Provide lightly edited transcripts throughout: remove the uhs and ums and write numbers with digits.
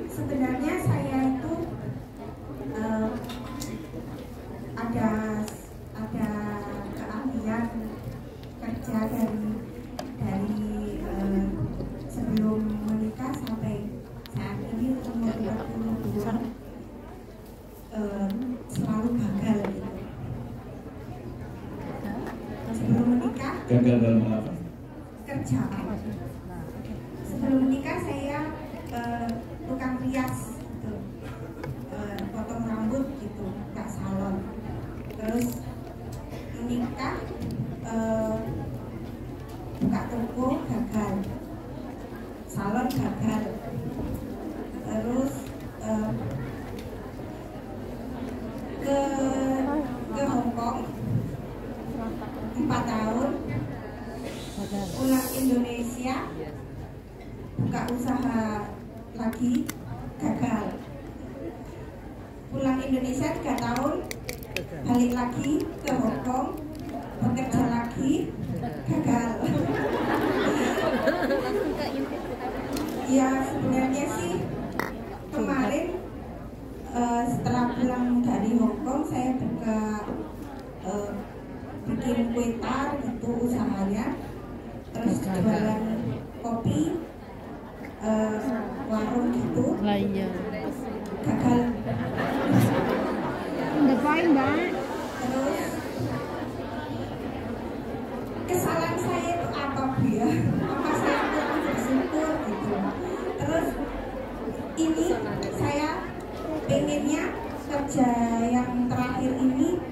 Sebenarnya saya itu ada keahlian kerja dari sebelum menikah sampai saat ini umur 42 selalu gagal gitu. Sebelum menikah gagal dalam apa? Kerja. Sebelum menikah saya tukang rias gitu, potong rambut gitu, nggak salon. Terus menikah buka toko gagal, salon gagal. Terus ke Hong Kong 4 tahun, pulang Indonesia buka usaha lagi gagal, pulang Indonesia 3 tahun, balik lagi ke Hong Kong bekerja lagi gagal. Ya sebenarnya sih kemarin setelah pulang dari Hong Kong saya buka bikin kue tar itu usahanya, terus jualan kopi, warung gitu gagal. Ngapain Mbak? Terus kesalahan saya itu apa Bu ya? Apa saya kurang bersyukur gitu. Terus ini saya pengennya kerja yang terakhir ini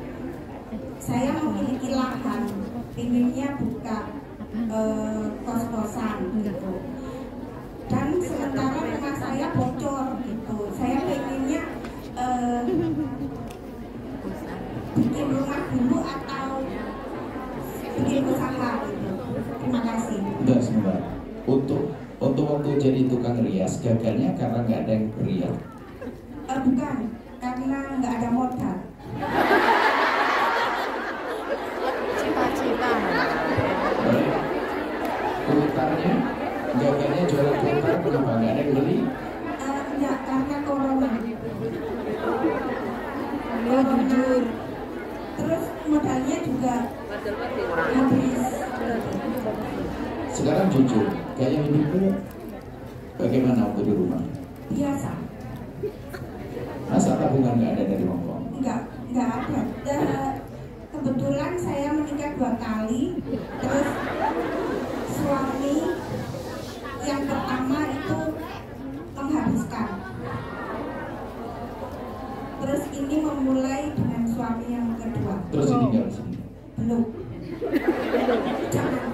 saya memiliki lahan, pengennya buka kos-kosan gitu. Dan sementara rumah saya bocor gitu. Saya pengennya bikin rumah dulu atau bikin usaha gitu. Terima kasih. Udah sebentar. Untuk waktu jadi tukang rias gagalnya karena nggak ada yang beriak. Bukan, karena nggak ada modal. Cita-cita. Baik. Kuitarnya gagalnya jualan kuitar kenapa nggak ada yang beli? Enggak, karena corona. Oh jujur. Terus modalnya juga habis. Sekarang jujur, gaya hidupmu bagaimana waktu di rumah? Biasa. Masa tabungan nggak ada dari Hong Kong? Enggak ada. Kebetulan saya menikah 2 kali. Terus suami yang pertama itu menghabiskan. Terus ini memulai dengan suami yang kedua. Terus tinggal di sini? Belum. Jangan.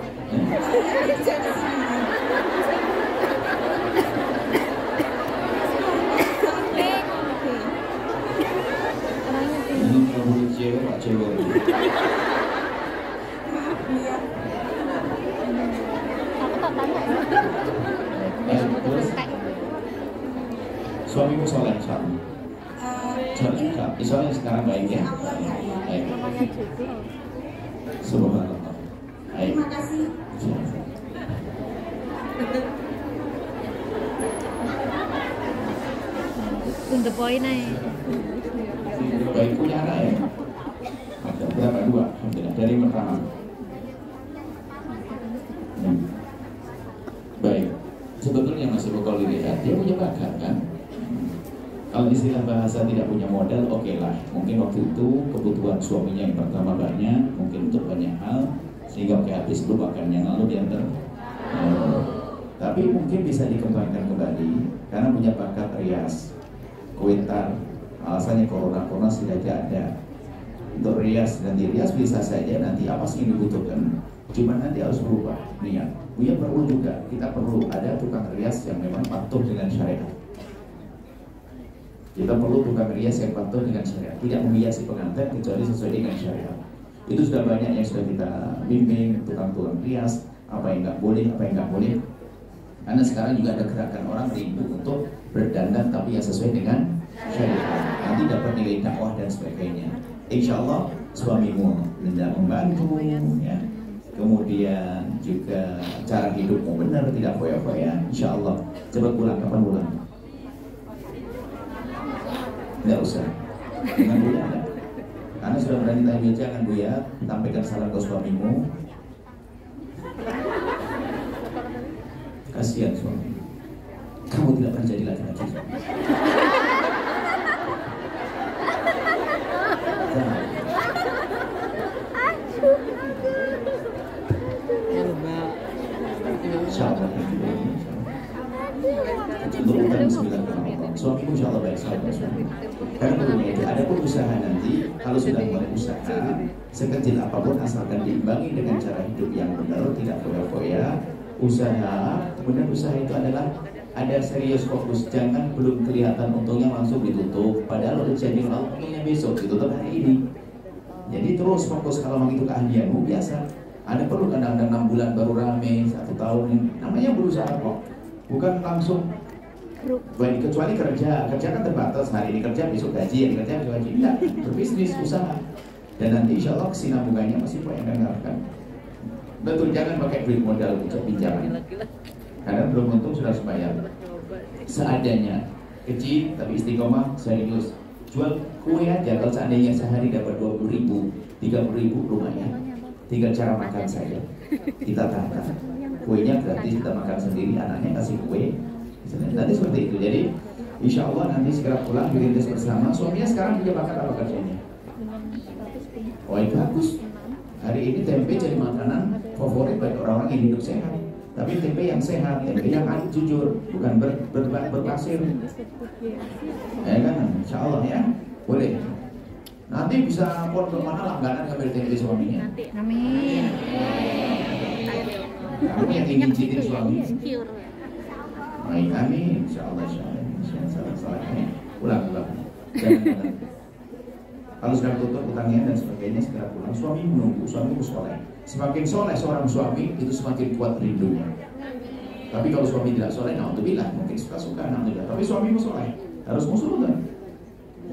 Jangan sini. Ini kalau boleh cewek, pak cewek. Maaf Bu ya. Aku tak tanya. Terus suamimu soleh suami? Soalnya sekarang baik ya? Allah ya. Baik. Subhanallah. Baik. Terima kasih. Untuk poin aja. Baik, punya anak ya? Ada berapa? 2? Alhamdulillah. Dari pertama. Baik. Sebetulnya masih bakal dilihat dia punya bakat kan? Kalau istilah bahasa tidak punya modal, oke lah. Mungkin waktu itu kebutuhan suaminya yang pertama banyak, mungkin untuk banyak hal, sehingga oke habis lupakannya lalu diantar. Tapi mungkin bisa dikembangkan kembali karena punya bakat rias, kuitar. Alasannya corona sudah tidak ada. Untuk rias dan dirias bisa saja nanti apa sih yang dibutuhkan. Cuma nanti harus berubah niat. Buya perlu juga, kita perlu ada tukang rias yang memang patuh dengan syariat. Kita perlu tukang rias yang patuh dengan syariat, tidak menghiasi pengantin kecuali sesuai dengan syariat. Itu sudah banyak yang sudah kita bimbing, tukang-tukang rias, apa yang nggak boleh, apa yang nggak boleh. Karena sekarang juga ada gerakan orang rindu untuk berdandan tapi yang sesuai dengan syariat. Nanti dapat nilai dakwah dan sebagainya. Insya Allah suamimu tidak membantu, ya. Kemudian juga cara hidupmu benar, tidak foya-foya, insya Allah. Cepat pulang, kapan pulang? Nggak usah, dengan Buya ada. Karena sudah berani tanya jangan Buya, sampaikan salam ke suamimu. Kasihan suami, kamu tidak pernah jadi laki-laki. Untuk utang bismillahirrahmanirrahim. Suamimu insya Allah baik sahabat suami. Karena begini, ada pun usaha nanti, kalau sudah mulai usaha, sekecil apapun asalkan diimbangi dengan cara hidup yang benar, tidak foya-foya. Usaha, kemudian usaha itu adalah ada serius fokus, jangan belum kelihatan untungnya langsung ditutup. Padahal udah jadi untungnya besok ditutup hari ini. Jadi terus fokus, kalau memang itu keahlianmu biasa. Ada perlu kadang-kadang 6 bulan baru rame, 1 tahun ini. Namanya berusaha kok, bukan langsung. Kecuali kerja kan terbatas, hari ini kerja besok gaji, yang kerja besok gaji. Tidak, berbisnis, usaha. Dan nanti insya Allah kesinambungannya masih banyak yang harapkan. Betul, jangan pakai duit modal untuk pinjaman. Karena belum untung sudah harus bayar. Seadanya, kecil tapi istiqomah, serius. Jual kue aja, kalau seandainya sehari dapat 20.000, 30.000 lumayan. Tinggal cara makan saja. Kita tata. Kuenya gratis, kita makan sendiri, anaknya kasih kue. Nanti seperti itu. Jadi insya Allah nanti segera pulang dirintis bersama. Suaminya sekarang punya bakat apa kerjanya? Oh itu bagus. Hari ini tempe jadi makanan favorit bagi orang-orang yang hidup sehat. Tapi tempe yang sehat, tempe yang jujur, bukan berpasir. Ya kan, insya Allah ya, boleh. Nanti bisa pondok mana langganan ngambil tempe suaminya. Amin. Kamu yang ingin citin suami. Baik, amin. Insya Allah, salah-salahnya. Pulang. Jangan. Kalau sudah tutup utangnya dan sebagainya, segera pulang. Suami menunggu, suami soleh. Semakin soleh seorang suami, itu semakin kuat rindunya. Tapi kalau suami tidak soleh, naudzubillah, mungkin suka-suka, naudzubillah. Tapi suamimu soleh, harus musuh kan?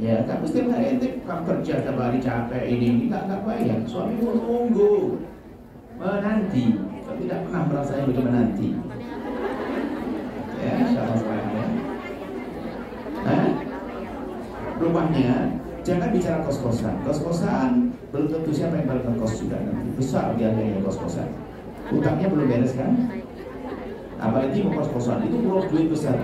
Ya, kamu setiap hari ente kamu kerja, setiap hari capek, ini nggak bayar. Suamimu menunggu, menanti. Kau tidak pernah merasa yang begitu menanti. Ya, insya Allah ya. Rumahnya jangan bicara kos-kosan. Kos-kosan belum tentu siapa yang balik kos juga nanti. Besar biayanya kos-kosan. Utangnya belum beres kan? Apalagi mau kos-kosan itu perlu duit besar.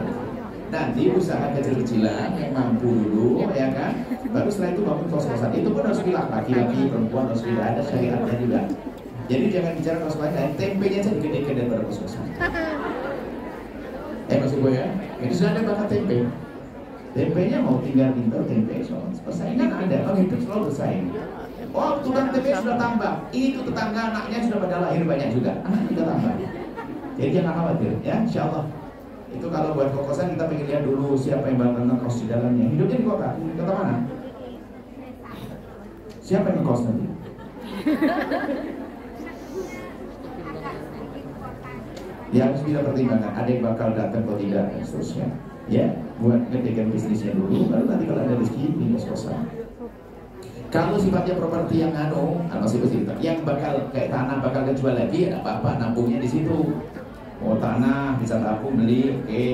Nanti usaha kecil-kecilan yang mampu dulu, ya kan? Baru setelah itu bangun kos-kosan. Itu pun harus pilih laki-laki, perempuan harus pilih, ada syariatnya juga. Jadi jangan bicara kos-kosan, tempenya saja gede-gede daripada kos-kosan. Maksud gue ya, ini sudah ada bakat tempe. Tempenya mau tinggal pintar tempe, soal persaingan ada, kalau hidup selalu bersaing. Oh, tukang tempe sudah tambah, itu tetangga anaknya sudah pada lahir banyak juga, anaknya sudah tambah. Jadi jangan khawatir, ya, insya Allah. Itu kalau buat kokosan kita pengen lihat dulu siapa yang bakal ngekos di dalamnya. Hidupnya di kota mana? Siapa yang ngekos nanti? Ya harus kita pertimbangkan, ada yang bakal datang atau tidak dan seterusnya. Ya, buat ngedekan bisnisnya dulu, baru nanti kalau ada rezeki pindah kosan. Kalau sifatnya properti yang yang bakal kayak tanah bakal kejual lagi, ada apa-apa, nabungnya di situ. Oh tanah bisa tabung beli, oke.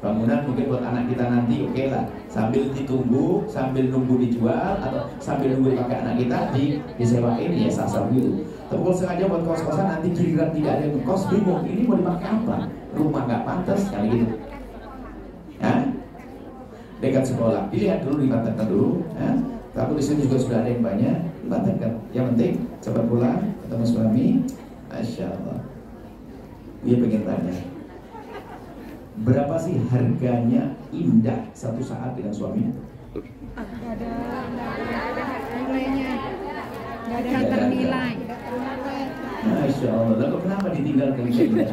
Bangunan mungkin buat anak kita nanti, oke lah. Sambil ditunggu, sambil nunggu dijual atau sambil nunggu pakai anak kita disewain, ya sasar gitu. Tapi kalau sengaja buat kos-kosan nanti giliran tidak ada yang kos, bingung ini mau dipakai apa? Rumah nggak pantas kali gitu. Ya? Dekat sekolah, dilihat dulu, dimatangkan dulu. Ya? Tapi di sini juga sudah ada yang banyak, dimatangkan. Yang penting cepat pulang, ketemu suami. Masya Allah. Dia pengen tanya, berapa sih harganya indah satu saat dengan suami? Nggak ada nilainya, nggak ada ternilai. Masya Allah, lalu kenapa ditinggalkan indah?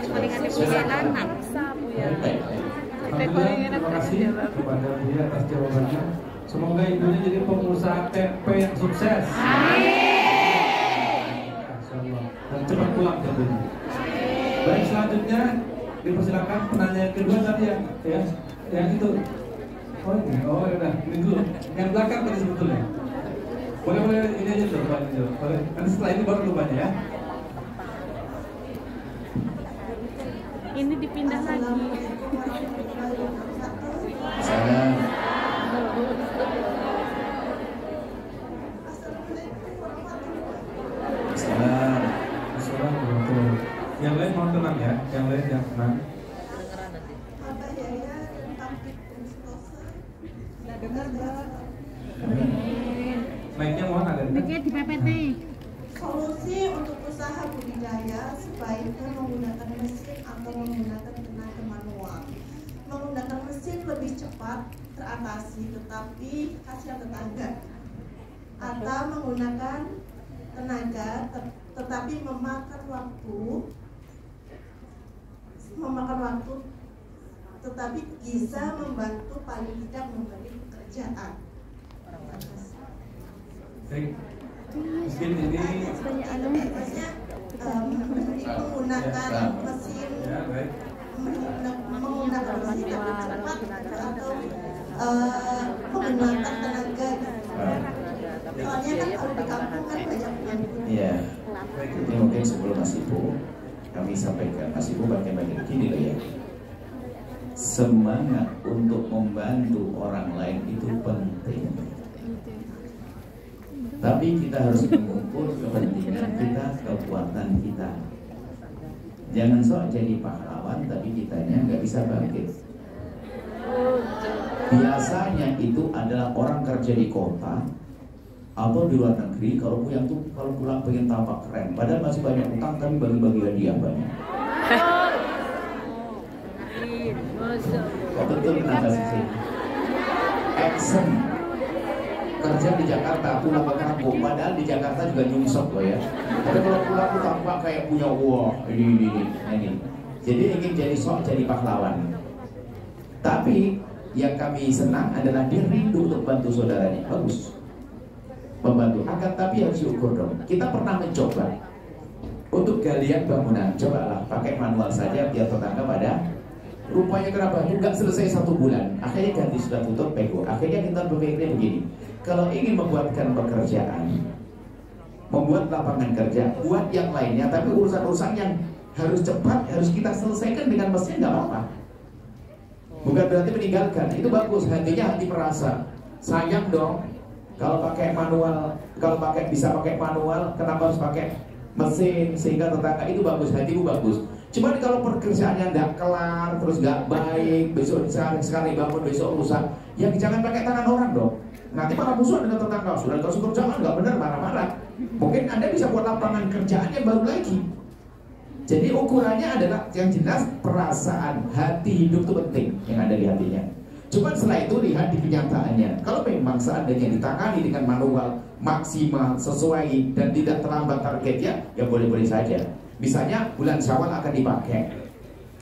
Paling ada punya anak, ya. Terima kasih kepada Buya atas jawabannya. Semoga ibunya jadi pengusaha tempe yang sukses. Dan cepat pulang tentunya. Baik, selanjutnya dipersilakan penanya yang kedua tadi ya yang itu. Oh ya udah, ini dulu. Yang belakang tadi sebetulnya. Boleh ini aja tuh, Pak. Boleh. Nanti setelah ini baru lupanya ya. Ini dipindah lagi. Salam. Salam. Assalamualaikum. Yang lain mau tenang ya, yang lain yang tenang. Mic-nya mohon ada. Mikir di PPT. Solusi untuk usaha budidaya sebaiknya menggunakan mesin atau menggunakan tenaga manual. Menggunakan mesin lebih cepat teratasi, tetapi hasil tetangga. Atau menggunakan tenaga, tetapi memakan waktu, tetapi bisa membantu paling tidak memberi pekerjaan. Baik. Mungkin ini Maksudnya menggunakan mesin, ya baik. menggunakan mesin lebih cepat atau menggunakan tenaga. Soalnya kan kalau di kampung kan banyak yang Iya. Ini mungkin sebelum Mas Ibu kami sampaikan, Mas Ibu bagian-bagian gini loh ya. Semangat untuk membantu orang lain itu penting. Tapi kita harus mengukur kepentingan kita, kekuatan kita. Jangan sok jadi pahlawan tapi kitanya nggak bisa bangkit. Biasanya itu adalah orang kerja di kota atau di luar negeri, kalau pulang pengen tampak keren, padahal masih banyak utang tapi bagi-bagi hadiah banyak. Kok betul kenapa sih? Action kerja di Jakarta, pulang ke kampung, padahal di Jakarta juga nyungsep loh ya. Tapi kalau pulang tuh tampak kayak punya ini. Jadi ingin jadi pahlawan. Tapi yang kami senang adalah dia rindu untuk bantu saudaranya. Bagus. Membantu. Akan tapi harus diukur dong. Kita pernah mencoba untuk galian bangunan. Cobalah pakai manual saja biar tetangga pada. Rupanya kenapa? Nggak selesai 1 bulan. Akhirnya ganti sudah tutup pego. Akhirnya kita berpikirnya begini. Kalau ingin membuatkan pekerjaan, membuat lapangan kerja, buat yang lainnya. Tapi urusan-urusan yang harus cepat, harus kita selesaikan dengan mesin nggak apa-apa. Bukan berarti meninggalkan. Itu bagus. Hatinya hati perasa. Sayang dong. Kalau pakai manual, bisa pakai manual, kenapa harus pakai mesin sehingga tetangga itu bagus, hatimu bagus. Cuman kalau pekerjaannya nggak kelar, terus nggak baik, besok sekali bangun besok rusak, ya jangan pakai tangan orang dong. Nanti malah musuh dengan tetangga, sudah kasih kerjaan nggak benar, marah-marah. Mungkin Anda bisa buat lapangan kerjaan yang baru lagi. Jadi ukurannya adalah yang jelas perasaan, hati hidup itu penting yang ada di hatinya. Cuma setelah itu lihat di kenyataannya. Kalau memang seandainya ditangani dengan manual maksimal, sesuai dan tidak terlambat targetnya, ya boleh-boleh saja. Misalnya bulan Syawal akan dipakai.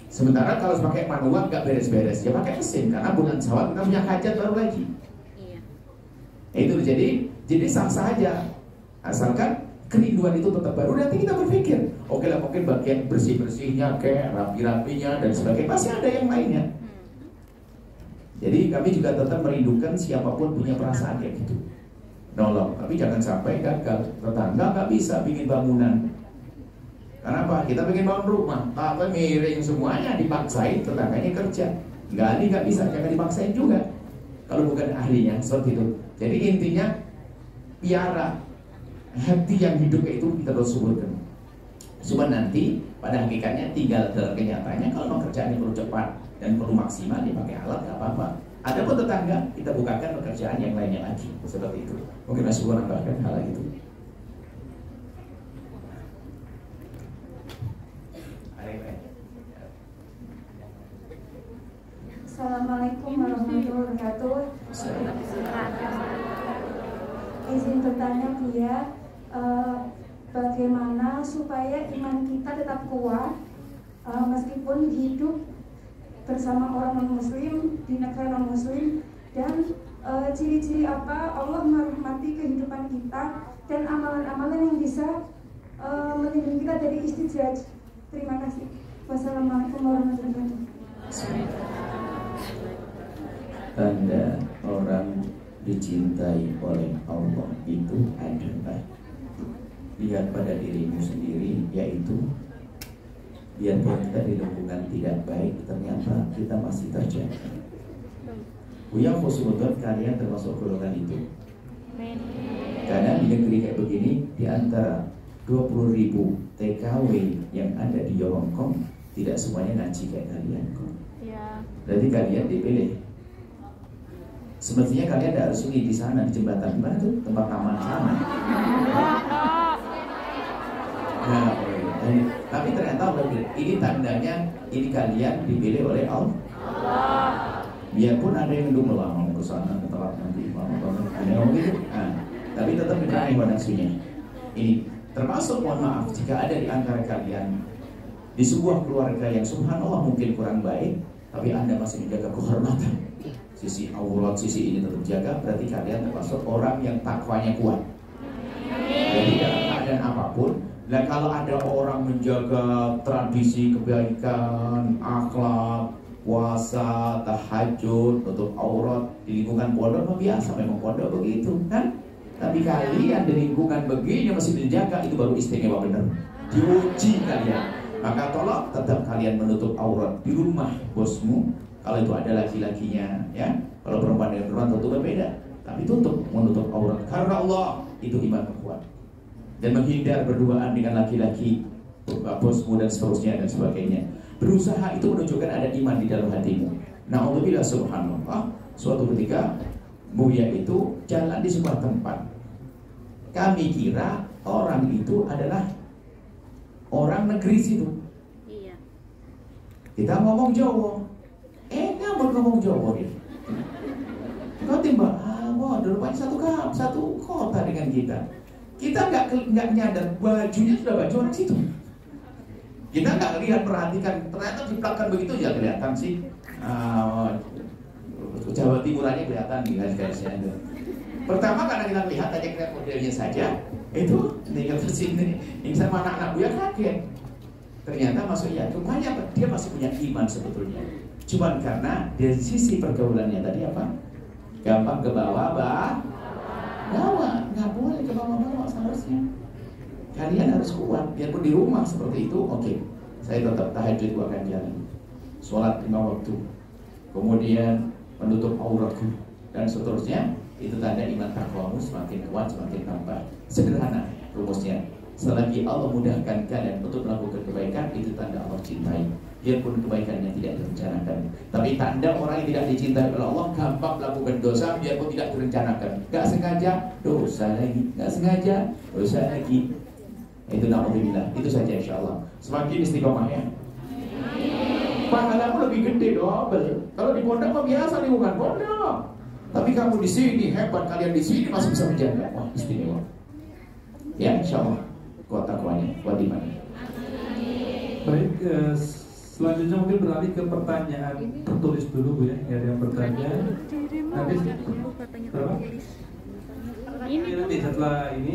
Sementara kalau pakai manual nggak beres-beres, ya pakai mesin karena bulan Syawal kita punya hajat baru lagi. Itu jadi sah-sah aja. Asalkan kerinduan itu tetap baru. Nanti kita berpikir, oke lah mungkin bagian bersih-bersihnya, kayak rapi-rapinya dan sebagainya, pasti ada yang lainnya. Jadi kami juga tetap merindukan siapapun punya perasaan kayak gitu, nolong. Tapi jangan sampai gagal. Tetangga nggak bisa bikin bangunan. Kenapa? Kita bikin bangun rumah, tapi miring semuanya, dipaksain tetangganya kerja. Nggak bisa, jangan dipaksain juga. Kalau bukan ahlinya, seperti itu. Jadi intinya piara hati yang hidup itu kita terus suburkan. Cuma nanti pada hakikatnya tinggal dalam kenyataannya kalau pekerjaannya perlu cepat dan perlu maksimal dipakai alat nggak apa-apa. Ada pun tetangga kita bukakan pekerjaan yang lainnya lagi seperti itu. Mungkin masih kurang nambahkan hal itu. Assalamualaikum warahmatullahi wabarakatuh. Izin bertanya Buya, bagaimana supaya iman kita tetap kuat meskipun hidup bersama orang non-muslim di negara non-muslim, dan ciri-ciri apa Allah merahmati kehidupan kita dan amalan-amalan yang bisa melindungi kita dari istidraj. Terima kasih. Wassalamualaikum warahmatullahi wabarakatuh. Tanda orang di dicintai oleh Allah itu adalah lihat pada dirimu sendiri, yaitu biarpun kita di lingkungan tidak baik, ternyata kita masih terjaga. Buya khusnudon, kalian termasuk golongan itu. Karena di negeri kayak begini, di antara 20.000 TKW yang ada di Hongkong, tidak semuanya ngaji kayak kalian kok. Berarti kalian dipilih. Semestinya kalian tidak harus ini di sana, di jembatan mana tuh, tempat taman sana. Nah, tapi ternyata ini tandanya ini kalian dipilih oleh Allah. Biarpun ada yang dulu mau ke sana, telat nanti mau ada yang gitu. Nah, tapi tetap dipilih nafsunya. Ini termasuk, mohon maaf jika ada di antara kalian di sebuah keluarga yang subhanallah mungkin kurang baik, tapi Anda masih menjaga kehormatan, sisi aurat, sisi ini tetap jaga, berarti kalian termasuk orang yang takwanya kuat. Jadi dalam keadaan apapun. Nah, kalau ada orang menjaga tradisi kebaikan, akhlak, puasa, tahajud, tutup aurat di lingkungan pondok, biasa memang pondok begitu kan. Tapi kalian di lingkungan begini masih menjaga, itu baru istimewa benar. Diuji kalian. Maka tolong tetap kalian menutup aurat di rumah bosmu. Kalau itu ada laki-lakinya, ya. Kalau perempuan dengan perempuan tentu berbeda. Tapi tutup, menutup aurat karena Allah itu iman kuat. Dan menghindar berduaan dengan laki-laki bosmu dan seterusnya dan sebagainya. Berusaha itu menunjukkan ada iman di dalam hatimu. Na'udzubillah, subhanallah. Suatu ketika Buya itu jalan di sebuah tempat. Kami kira orang itu adalah orang negeri situ. Iya. Kita ngomong Jawa. Nggak ngomong Jawa dia. Kau timbang, rupanya satu kota dengan kita. Kita nggak nyadar bajunya sudah baju orang situ. Kita nggak lihat, perhatikan, ternyata di belakang begitu ya kelihatan sih. Jawa Timurannya kelihatan di garis-garisnya itu. Pertama karena kita lihat aja, kita modelnya saja, itu tinggal ke sini. Ini sama anak-anak Buya kaget. Ternyata maksudnya rupanya dia masih punya iman sebetulnya. Cuman karena dari sisi pergaulannya tadi apa? Gampang ke bawah, nggak boleh ke bawah-bawah seharusnya. Kalian harus kuat, biarpun di rumah seperti itu. Oke, saya tetap tahajud, gua akan jalan, sholat 5 waktu, kemudian menutup auratku dan seterusnya. Itu tanda iman takwamu semakin kuat, semakin tambah. Sederhana rumusnya. Selagi Allah mudahkan kalian untuk melakukan kebaikan, itu tanda Allah cintai. Biarpun kebaikannya tidak direncanakan. Tapi tanda orang yang tidak dicintai oleh Allah, gampang melakukan dosa biarpun tidak direncanakan. Gak sengaja, dosa lagi. Gak sengaja, dosa lagi. Itu na'udzubillah. Itu saja insya Allah. Semakin istiqomah ya. Pahalamu lebih gede double. Kalau di pondok mah biasa, di bukan pondok. Tapi kamu di sini hebat, kalian di sini masih bisa menjaga. Wah, istimewa. Ya, insya Allah. Kuat takwanya, kuat imannya. Baik, selanjutnya mungkin beralih ke pertanyaan tertulis dulu Bu ya. Ya, ada yang bertanya. Nanti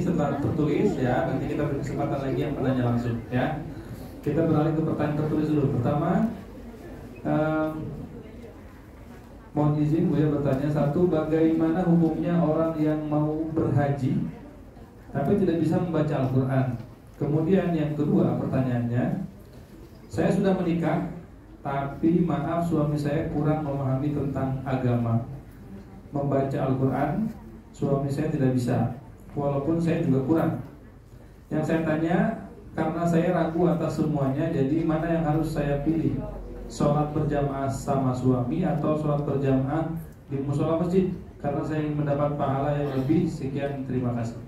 setelah tertulis ya, nanti kita beri kesempatan lagi yang bertanya langsung ya. Kita beralih ke pertanyaan tertulis dulu. Pertama, mohon izin Bu ya bertanya. Satu, bagaimana hukumnya orang yang mau berhaji tapi tidak bisa membaca Al-Quran? Kemudian yang kedua pertanyaannya, saya sudah menikah tapi maaf suami saya kurang memahami tentang agama. Membaca Al-Quran suami saya tidak bisa, walaupun saya juga kurang. Yang saya tanya, karena saya ragu atas semuanya, jadi mana yang harus saya pilih? Sholat berjamaah sama suami atau sholat berjamaah di musola masjid? Karena saya ingin mendapat pahala yang lebih. Sekian, terima kasih.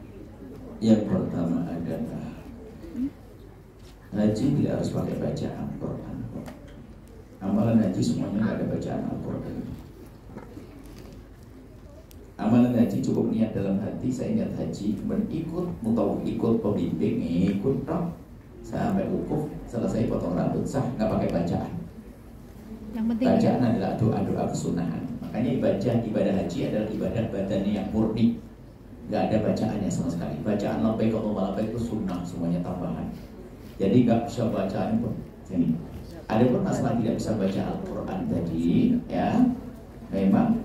Yang pertama adalah haji tidak harus pakai bacaan Al-Quran. Amalan haji semuanya tidak ada bacaan Al-Quran. Amalan haji cukup niat dalam hati, saya niat haji, kemudian ikut pembimbing, ikut dong sampai wukuf, selesai potong rambut, sah, nggak pakai bacaan. Yang penting Bacaan adalah doa-doa kesunahan. Makanya ibadah haji adalah ibadah badannya yang murni, nggak ada bacaannya sama sekali. Bacaan labbaik Allahumma labbaik itu sunnah, semuanya tambahan. Jadi nggak bisa bacaan pun. Sini. Ada pun masalah tidak bisa baca Al-Quran tadi, ya, memang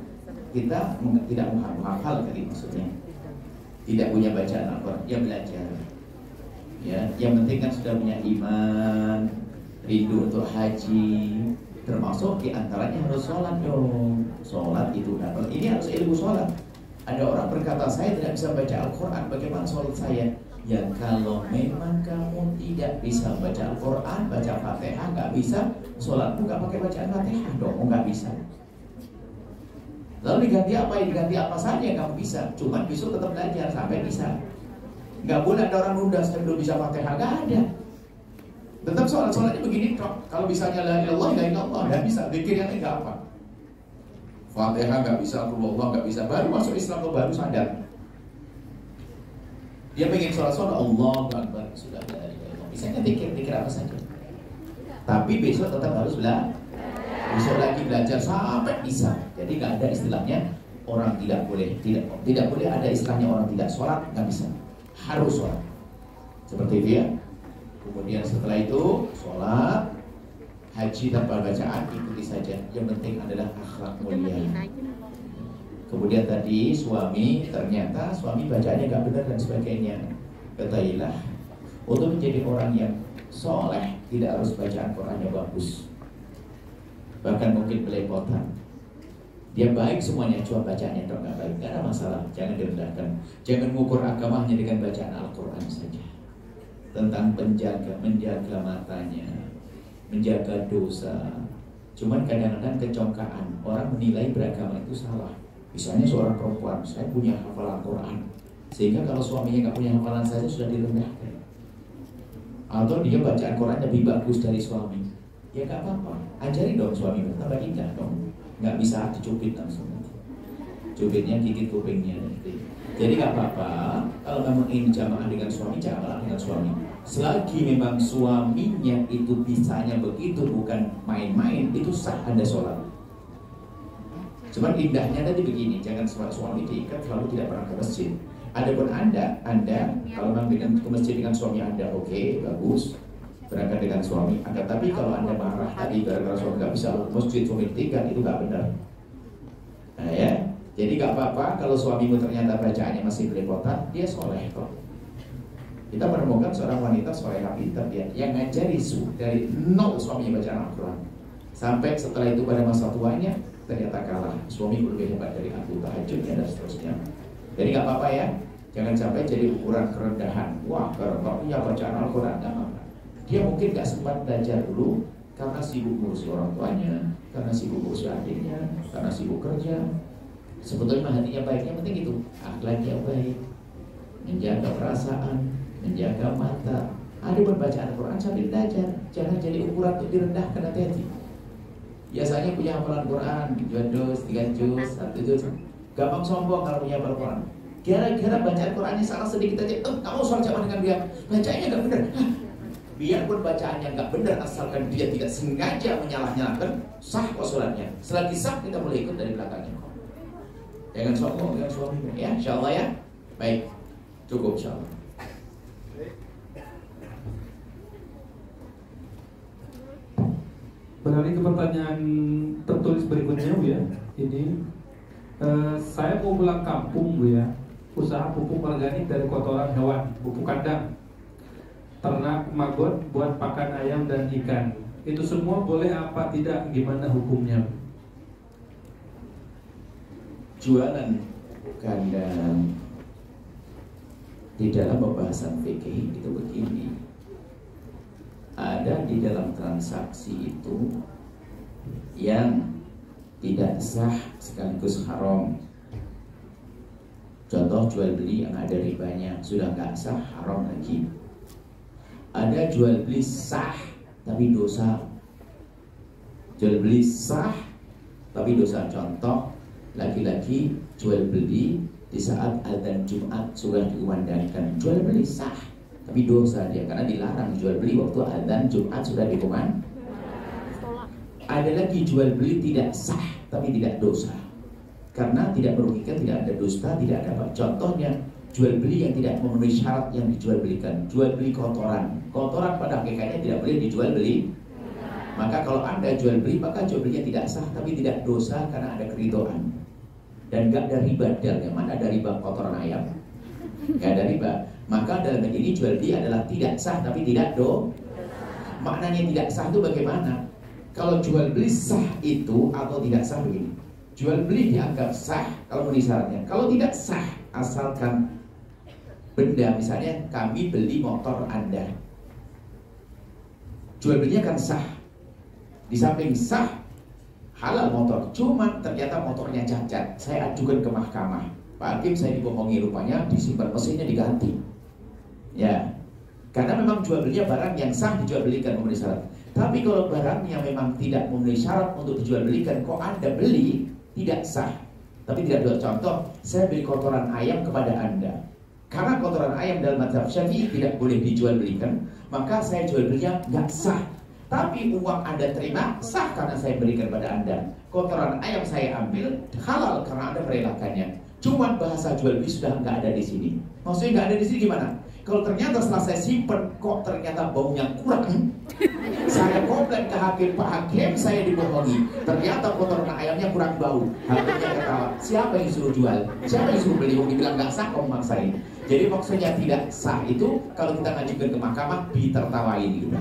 kita tidak menghafal tadi maksudnya, tidak punya bacaan Al-Quran, ya belajar. Ya, yang penting kan sudah punya iman, rindu untuk haji, termasuk diantaranya harus sholat dong. Sholat itu ini harus ilmu sholat. Ada orang berkata, saya tidak bisa baca Al-Quran, bagaimana sholat saya? Ya kalau memang kamu tidak bisa baca Al-Quran, baca Fatihah, nggak bisa, sholatmu nggak pakai bacaan Fatihah dong, nggak bisa. Lalu diganti apa? Diganti apa saja yang kamu bisa, cuman besok tetap belajar sampai bisa. Nggak boleh ada orang nunda saya belum bisa Fatihah, nggak ada. Tetap sholatnya begini dong. Kalau bisanya la ilallah, la ilallah, nggak bisa. Pikir yang nggak apa. Fatihah nggak bisa, Allah nggak bisa. Baru masuk Islam tuh baru sadar. Dia pengen sholat Allah Akbar, sudah la ilallah. Bisanya pikir apa saja. Tapi besok tetap harus belajar. Besok lagi belajar sampai bisa. Jadi nggak ada istilahnya orang tidak boleh ada istilahnya orang tidak sholat, nggak bisa. Harus sholat. Seperti itu ya. Kemudian setelah itu sholat, haji tanpa bacaan ikuti saja. Yang penting adalah akhlak mulia. Kemudian tadi ternyata suami bacaannya nggak benar dan sebagainya. Ketahuilah, untuk menjadi orang yang soleh tidak harus bacaan Qurannya bagus. Bahkan mungkin belepotan. Dia baik semuanya, cuma bacaannya nggak baik, nggak ada masalah. Jangan direndahkan. Jangan mengukur agama hanya dengan bacaan Al-Quran saja. Tentang menjaga matanya, menjaga dosa. Cuman kadang-kadang kecongkaan, orang menilai beragama itu salah. Misalnya seorang perempuan, saya punya hafalan Quran, sehingga kalau suaminya nggak punya hafalan saja sudah direndahkan. Atau dia bacaan Quran lebih bagus dari suami, ya nggak apa-apa, ajari dong suami, tambah indah dong. Nggak bisa dicubit langsung, cubitnya gigit kupingnya. Jadi nggak apa-apa, kalau memang ingin jamaah dengan suami, jamaah dengan suami. Selagi memang suaminya itu bisanya begitu, bukan main-main, itu sah Anda sholat. Cuman indahnya tadi begini, jangan suami diikat selalu tidak pernah ke masjid. Adapun anda kalau memang ke masjid dengan suami Anda, oke, bagus, berangkat dengan suami Anda. Tapi kalau Anda marah tadi gara-gara suami nggak bisa ke masjid, suami tinggal, itu nggak benar. Nah ya, jadi nggak apa-apa kalau suamimu ternyata bacaannya masih belepotan, dia soleh kok. Kita menemukan seorang wanita solehah pintar dia yang ngajari dari nol suaminya bacaan Al-Quran, sampai setelah itu pada masa tuanya ternyata kalah, suami lebih hebat dari aku, tahajudnya dan seterusnya. Jadi nggak apa-apa ya, jangan sampai jadi ukuran kerendahan. Wah, kalau punya bacaan Al-Quran nggak apa-apa. Dia mungkin nggak sempat belajar dulu karena sibuk ngurus orang tuanya, karena sibuk ngurus adiknya, karena sibuk kerja. Sebetulnya hatinya baik, yang penting itu akhlaknya baik, menjaga perasaan, menjaga mata. Ada bacaan Al-Quran sambil belajar, jangan jadi ukuran untuk direndahkan, hati-hati. Biasanya punya hafalan Quran 2 juz, 3 juz, 1 juz, gampang sombong kalau punya hafalan Quran. Gara-gara bacaan Qurannya salah sedikit aja, kamu sholat jamaah dengan dia, bacaannya nggak benar. Biarpun bacaannya nggak benar, asalkan dia tidak sengaja menyalah-nyalahkan, sah kok sholatnya. Selagi sah kita boleh ikut dari belakangnya. Jangan sombong dengan suami, ya, insya Allah ya. Baik, cukup insya Allah. Beralih ke pertanyaan tertulis berikutnya, Bu ya. Ini saya mau pulang kampung, Bu ya. Usaha pupuk organik dari kotoran hewan, pupuk kandang, ternak, maggot buat pakan ayam dan ikan. Itu semua boleh apa tidak? Gimana hukumnya? Jualan pupuk kandang di dalam pembahasan fikih itu begini. Ada di dalam transaksi itu yang tidak sah sekaligus haram. Contoh jual beli yang ada ribanya, sudah nggak sah, haram lagi. Ada jual beli sah tapi dosa. Jual beli sah tapi dosa. Contoh, laki-laki jual beli di saat adzan Jumat sudah dikumandangkan, jual beli sah tapi dosa dia, karena dilarang jual beli waktu adzan Jumat sudah dikumandangkan. Ada lagi jual beli tidak sah tapi tidak dosa, karena tidak merugikan, tidak ada dusta, tidak ada apa. Contohnya jual beli yang tidak memenuhi syarat yang dijual belikan. Jual beli kotoran, kotoran pada hakikatnya tidak boleh dijual beli. Maka kalau Anda jual beli, maka jual belinya tidak sah tapi tidak dosa karena ada keridhaan. dan nggak ada riba dalnya. Mana ada riba kotoran ayam? Nggak ada riba. Maka dalam hal ini jual beli adalah tidak sah tapi tidak Maknanya tidak sah itu bagaimana? Kalau jual beli sah itu atau tidak sah begini. Jual beli dianggap sah kalau memenuhi syaratnya. Kalau tidak sah asalkan benda, misalnya kami beli motor Anda, jual belinya kan sah. Di samping sah halal motor, cuma ternyata motornya cacat. Saya ajukan ke mahkamah, Pak Hakim saya dibohongi, rupanya disimpan mesinnya diganti. Ya, karena memang jual belinya barang yang sah dijual belikan memenuhi syarat. Tapi kalau barangnya memang tidak memenuhi syarat untuk dijual belikan, kok Anda beli, tidak sah. Tapi tidak dua contoh, saya beli kotoran ayam kepada Anda. Karena kotoran ayam dalam mazhab Syafi'i tidak boleh dijual belikan, maka saya jual belinya nggak sah. Tapi uang Anda terima sah karena saya berikan kepada Anda. Kotoran ayam saya ambil halal karena Anda merelakannya. Cuman bahasa jual beli sudah nggak ada di sini. Maksudnya nggak ada di sini gimana? Kalau ternyata setelah saya simpen kok ternyata baunya kurang, saya komplain ke hakim, Pak Hakim saya dibohongi, ternyata kotoran ayamnya kurang bau. Hakimnya ketawa, siapa yang suruh jual? Siapa yang suruh beli? Dibilang nggak sah, kamu maksain. Jadi maksudnya tidak sah itu kalau kita ngajukan ke mahkamah ditertawain gitu.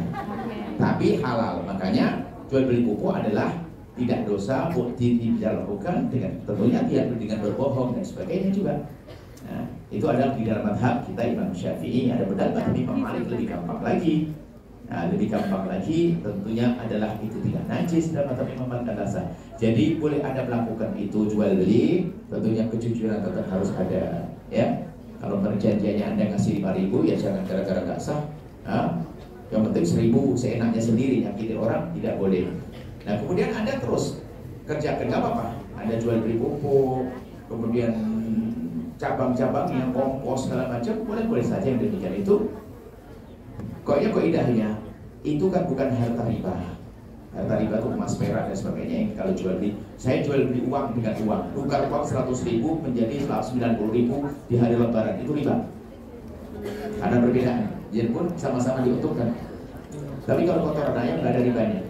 Tapi halal, makanya jual beli pupuk adalah tidak dosa, tidak lakukan dengan tentunya tidak dengan berbohong dan sebagainya juga. Nah, itu adalah di dalam madhab kita Imam Syafi'i. Ada pendapat Imam Malik lebih gampang lagi. Nah, lebih gampang lagi tentunya adalah itu tidak najis dalam madhab Imam Malik adalah sah. Jadi boleh Anda melakukan itu jual beli, tentunya kejujuran tetap harus ada, ya. Kalau perjanjiannya Anda ngasih 5.000 ya jangan gara-gara nggak sah. Nah, yang penting 1.000 seenaknya sendiri, nyakitin orang tidak boleh. Nah kemudian Anda terus kerjakan, nggak apa-apa. Anda jual beli pupuk, kemudian cabang-cabangnya, kompos segala macam, boleh-boleh saja yang demikian itu. Koidahnya itu kan bukan harta riba. Harta riba itu emas, perak dan sebagainya. Yang kalau jual beli, saya jual beli uang dengan uang, tukar uang 100.000 menjadi 190.000 di hari Lebaran, itu riba. Ada perbedaan, jadi pun sama-sama diuntungkan. Tapi kalau kotoran ayam nggak ada ribanya.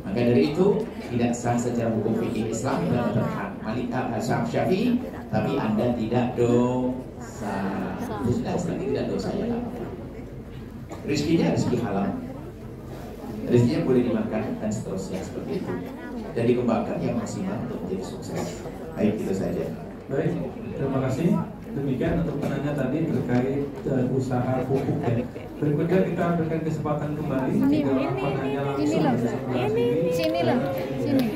Maka dari itu tidak sah secara hukum fikih Islam dalam terhad Malik Syafi'i, tapi Anda tidak dosa. Itu sudah selagi tidak dosa ya. Rizkinya rezeki halal, rizkinya boleh dimakan dan seterusnya seperti itu. Dan dikembangkan yang maksimal untuk menjadi sukses. Baik, itu saja. Baik, terima kasih. Demikian untuk penanya tadi terkait usaha pupuk ya. Berikutnya kita berikan kesempatan kembali jika penanya langsung dari sebelah Sini loh, sini.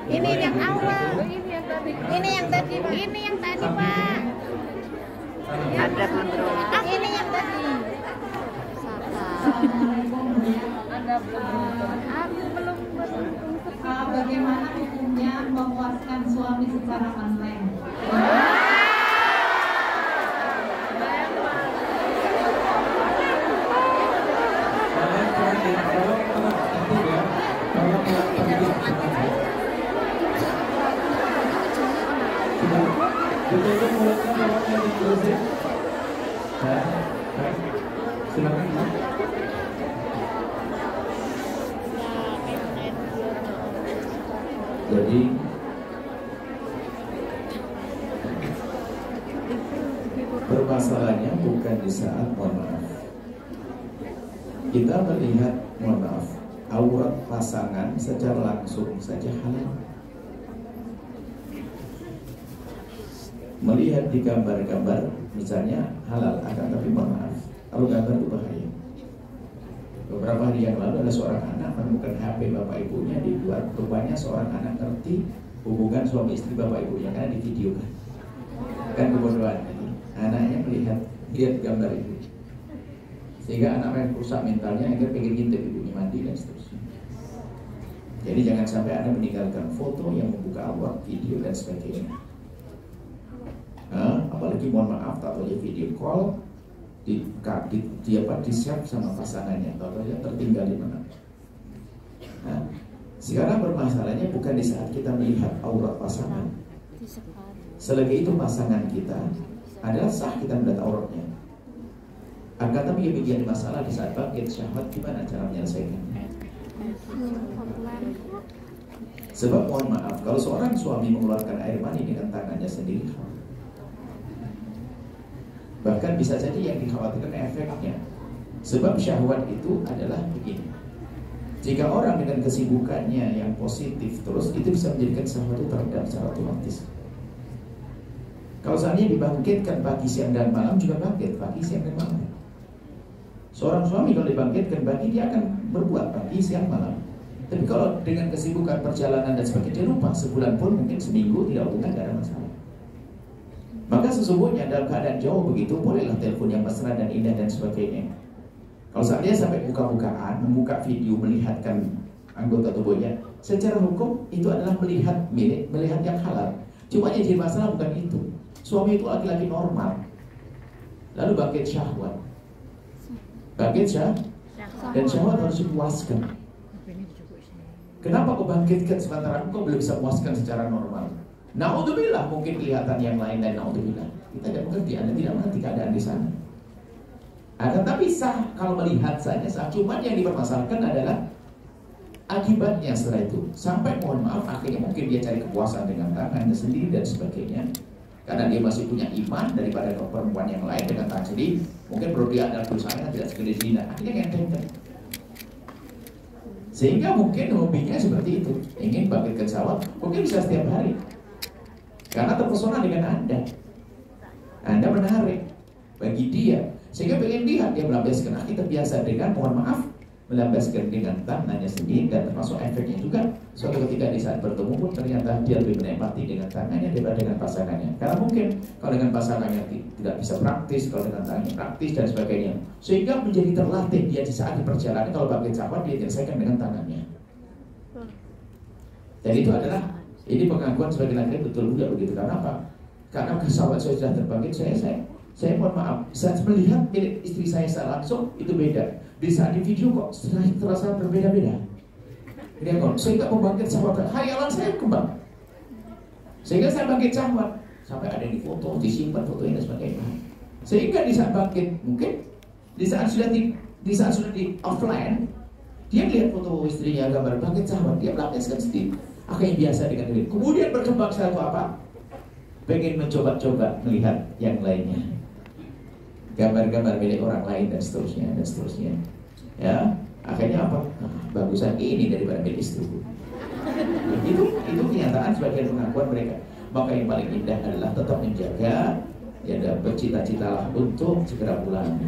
Ini yang awal. Ini yang tadi, Pak. Ada kontrol. Ini yang tadi. Aku belum Bagaimana hukumnya memuaskan suami secara online? Silakan. Jadi permasalahannya bukan di saat mohon maaf. Kita melihat mohon maaf aurat pasangan secara langsung saja halal. Melihat di gambar-gambar misalnya halal, akan tapi mohon maaf kalau gambar itu bahaya. Beberapa hari yang lalu ada seorang anak menemukan HP bapak ibunya dibuat. Rupanya seorang anak ngerti hubungan suami istri bapak ibunya karena divideokan. Kan kebodohan. Anaknya lihat gambar itu, sehingga anaknya rusak mentalnya, akhirnya pengen ngintip ibunya mandi dan seterusnya. Jadi jangan sampai Anda meninggalkan foto yang membuka aurat, video dan sebagainya. Apalagi mohon maaf, tak tahu video call di share sama pasangannya, atau dia tertinggal di mana. Nah, sekarang bermasalahnya bukan di saat kita melihat aurat pasangan. Selagi itu pasangan kita adalah sah kita melihat auratnya. Akan tapi yang menjadi masalah di saat bangkit syahwat, gimana cara menyelesaikannya? Sebab mohon maaf, kalau seorang suami mengeluarkan air mani dengan tangannya sendiri, bahkan bisa jadi yang dikhawatirkan efeknya. Sebab syahwat itu adalah begini, jika orang dengan kesibukannya yang positif terus, itu bisa menjadikan syahwat itu teredam secara otomatis. Kalau seandainya dibangkitkan pagi, siang, dan malam, juga bangkit pagi, siang, dan malam. Seorang suami kalau dibangkitkan pagi, dia akan berbuat pagi, siang, malam. Tapi kalau dengan kesibukan perjalanan dan sebagainya, dia lupa sebulan pun, mungkin seminggu tidak hubungan, tidak ada masalah. Maka sesungguhnya dalam keadaan jauh begitu, bolehlah telepon yang mesra dan indah dan sebagainya. Kalau seandainya sampai buka-bukaan, membuka video, melihatkan anggota tubuhnya, secara hukum itu adalah melihat yang halal. Cuma yang jadi masalah bukan itu. Suami itu laki-laki normal, lalu bangkit syahwat. Bangkit syahwat, dan syahwat harus dipuaskan. Kenapa kau bangkitkan sementara kau belum bisa puaskan secara normal? Naudzubillah, mungkin kelihatan yang lain dan naudzubillah. Kita tidak mengerti, Anda tidak mengerti keadaan di sana. Akan tapi sah kalau melihat saja sah. Cuma yang dipermasalahkan adalah akibatnya setelah itu. Sampai mohon maaf akhirnya mungkin dia cari kepuasan dengan tangannya sendiri dan sebagainya. Karena dia masih punya iman daripada perempuan yang lain dengan tangan sendiri. Mungkin perlu dia ada perusahaan tidak segede zina. Akhirnya ngenteng. Sehingga mungkin hobinya seperti itu, ingin bangkitkan syahwat, mungkin bisa setiap hari. Karena terpesona dengan Anda menarik bagi dia, sehingga pengen lihat dia melampiaskan. Kita biasa dengan mohon maaf melampiaskan dengan tangannya sendiri, dan termasuk efeknya juga. Suatu ketika di saat bertemu pun ternyata dia lebih menikmati dengan tangannya daripada dengan pasangannya. Karena mungkin kalau dengan pasangannya tidak bisa praktis, kalau dengan tangannya praktis dan sebagainya, sehingga menjadi terlatih dia di saat di perjalanan. Kalau bangkit syahwat dia selesaikan dengan tangannya. Dan itu adalah ini pengakuan sebagai laki-laki betul juga begitu. Karena apa? Karena syahwat saya sudah terbangkit, saya mohon maaf, saat melihat milik istri saya secara langsung itu beda. Di saat di video kok terasa berbeda-beda. Ini kok, sehingga membangkit syahwat, khayalan saya kembang. Sehingga saya bangkit syahwat, sampai ada yang difoto, disimpan fotonya dan sebagainya. Sehingga di saat bangkit, mungkin di saat sudah di offline, dia lihat foto istrinya, gambar bangkit syahwat, dia melampiaskan sedikit. Akhirnya biasa dengan diri. Kemudian berkembang satu apa? Pengen mencoba-coba melihat yang lainnya, gambar-gambar milik orang lain dan seterusnya, ya akhirnya apa? Bagusan ini daripada milik istriku. Itu kenyataan sebagian pengakuan mereka. Maka yang paling indah adalah tetap menjaga, ya bercita-citalah untuk segera pulang.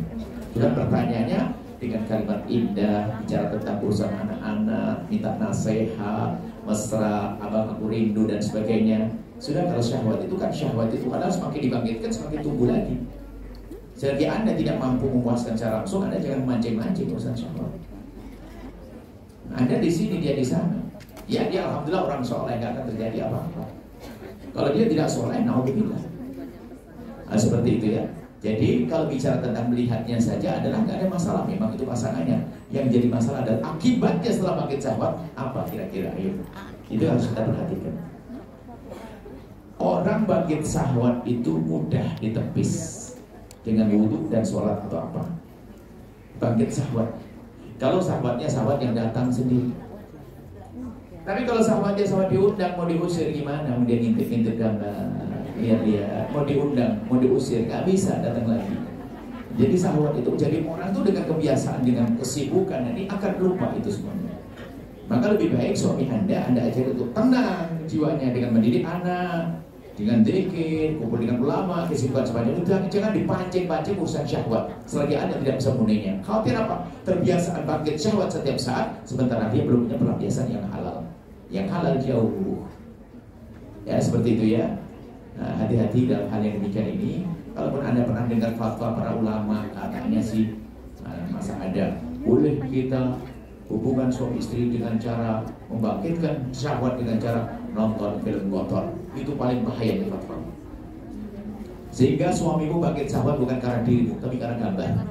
Sudah pertanyaannya dengan kalimat indah, bicara tentang urusan anak-anak, minta nasihat, mesra, abang aku rindu dan sebagainya. Sudah, kalau syahwat itu kan adalah semakin dibangkitkan semakin tumbuh lagi. Selagi Anda tidak mampu memuaskan secara langsung, Anda jangan mancing-mancing urusan syahwat. Anda di sini, dia di sana. Ya dia alhamdulillah orang soleh, nggak akan terjadi apa-apa. Kalau dia tidak soleh, naudzubillah. Nah, seperti itu ya. Jadi kalau bicara tentang melihatnya saja adalah nggak ada masalah. Memang itu pasangannya. Yang jadi masalah adalah akibatnya setelah bangkit syahwat apa kira-kira? Itu harus kita perhatikan. Orang bangkit syahwat itu mudah ditepis dengan wudhu dan sholat atau apa. Bangkit syahwat. Kalau syahwatnya syahwat yang datang sendiri. Tapi kalau syahwatnya syahwat diundang, mau diusir gimana? Mau dia ngintip-ngintip gambar, lihat-lihat, mau diundang, mau diusir, nggak bisa datang lagi. Jadi syahwat itu jadi orang tuh dengan kebiasaan, dengan kesibukan, ini akan lupa itu semuanya. Maka lebih baik suami Anda ajar untuk tenang jiwanya dengan mendidik anak, dengan zikir, kumpul dengan ulama, kesibukan semacam itu. Jangan dipancing-pancing urusan syahwat selagi Anda tidak bisa memenuhinya. Khawatir apa? Terbiasaan bangkit syahwat setiap saat, sementara dia belum punya pelampiasan yang halal. Yang halal jauh. Ya seperti itu ya. Nah, hati-hati dalam hal yang demikian ini. Kalaupun Anda pernah dengar fatwa para ulama, katanya sih masa ada boleh kita hubungan suami istri dengan cara membangkitkan syahwat dengan cara nonton film kotor. Itu paling bahaya di fatwa. Sehingga suamimu bangkit syahwat bukan karena dirimu, tapi karena gambar.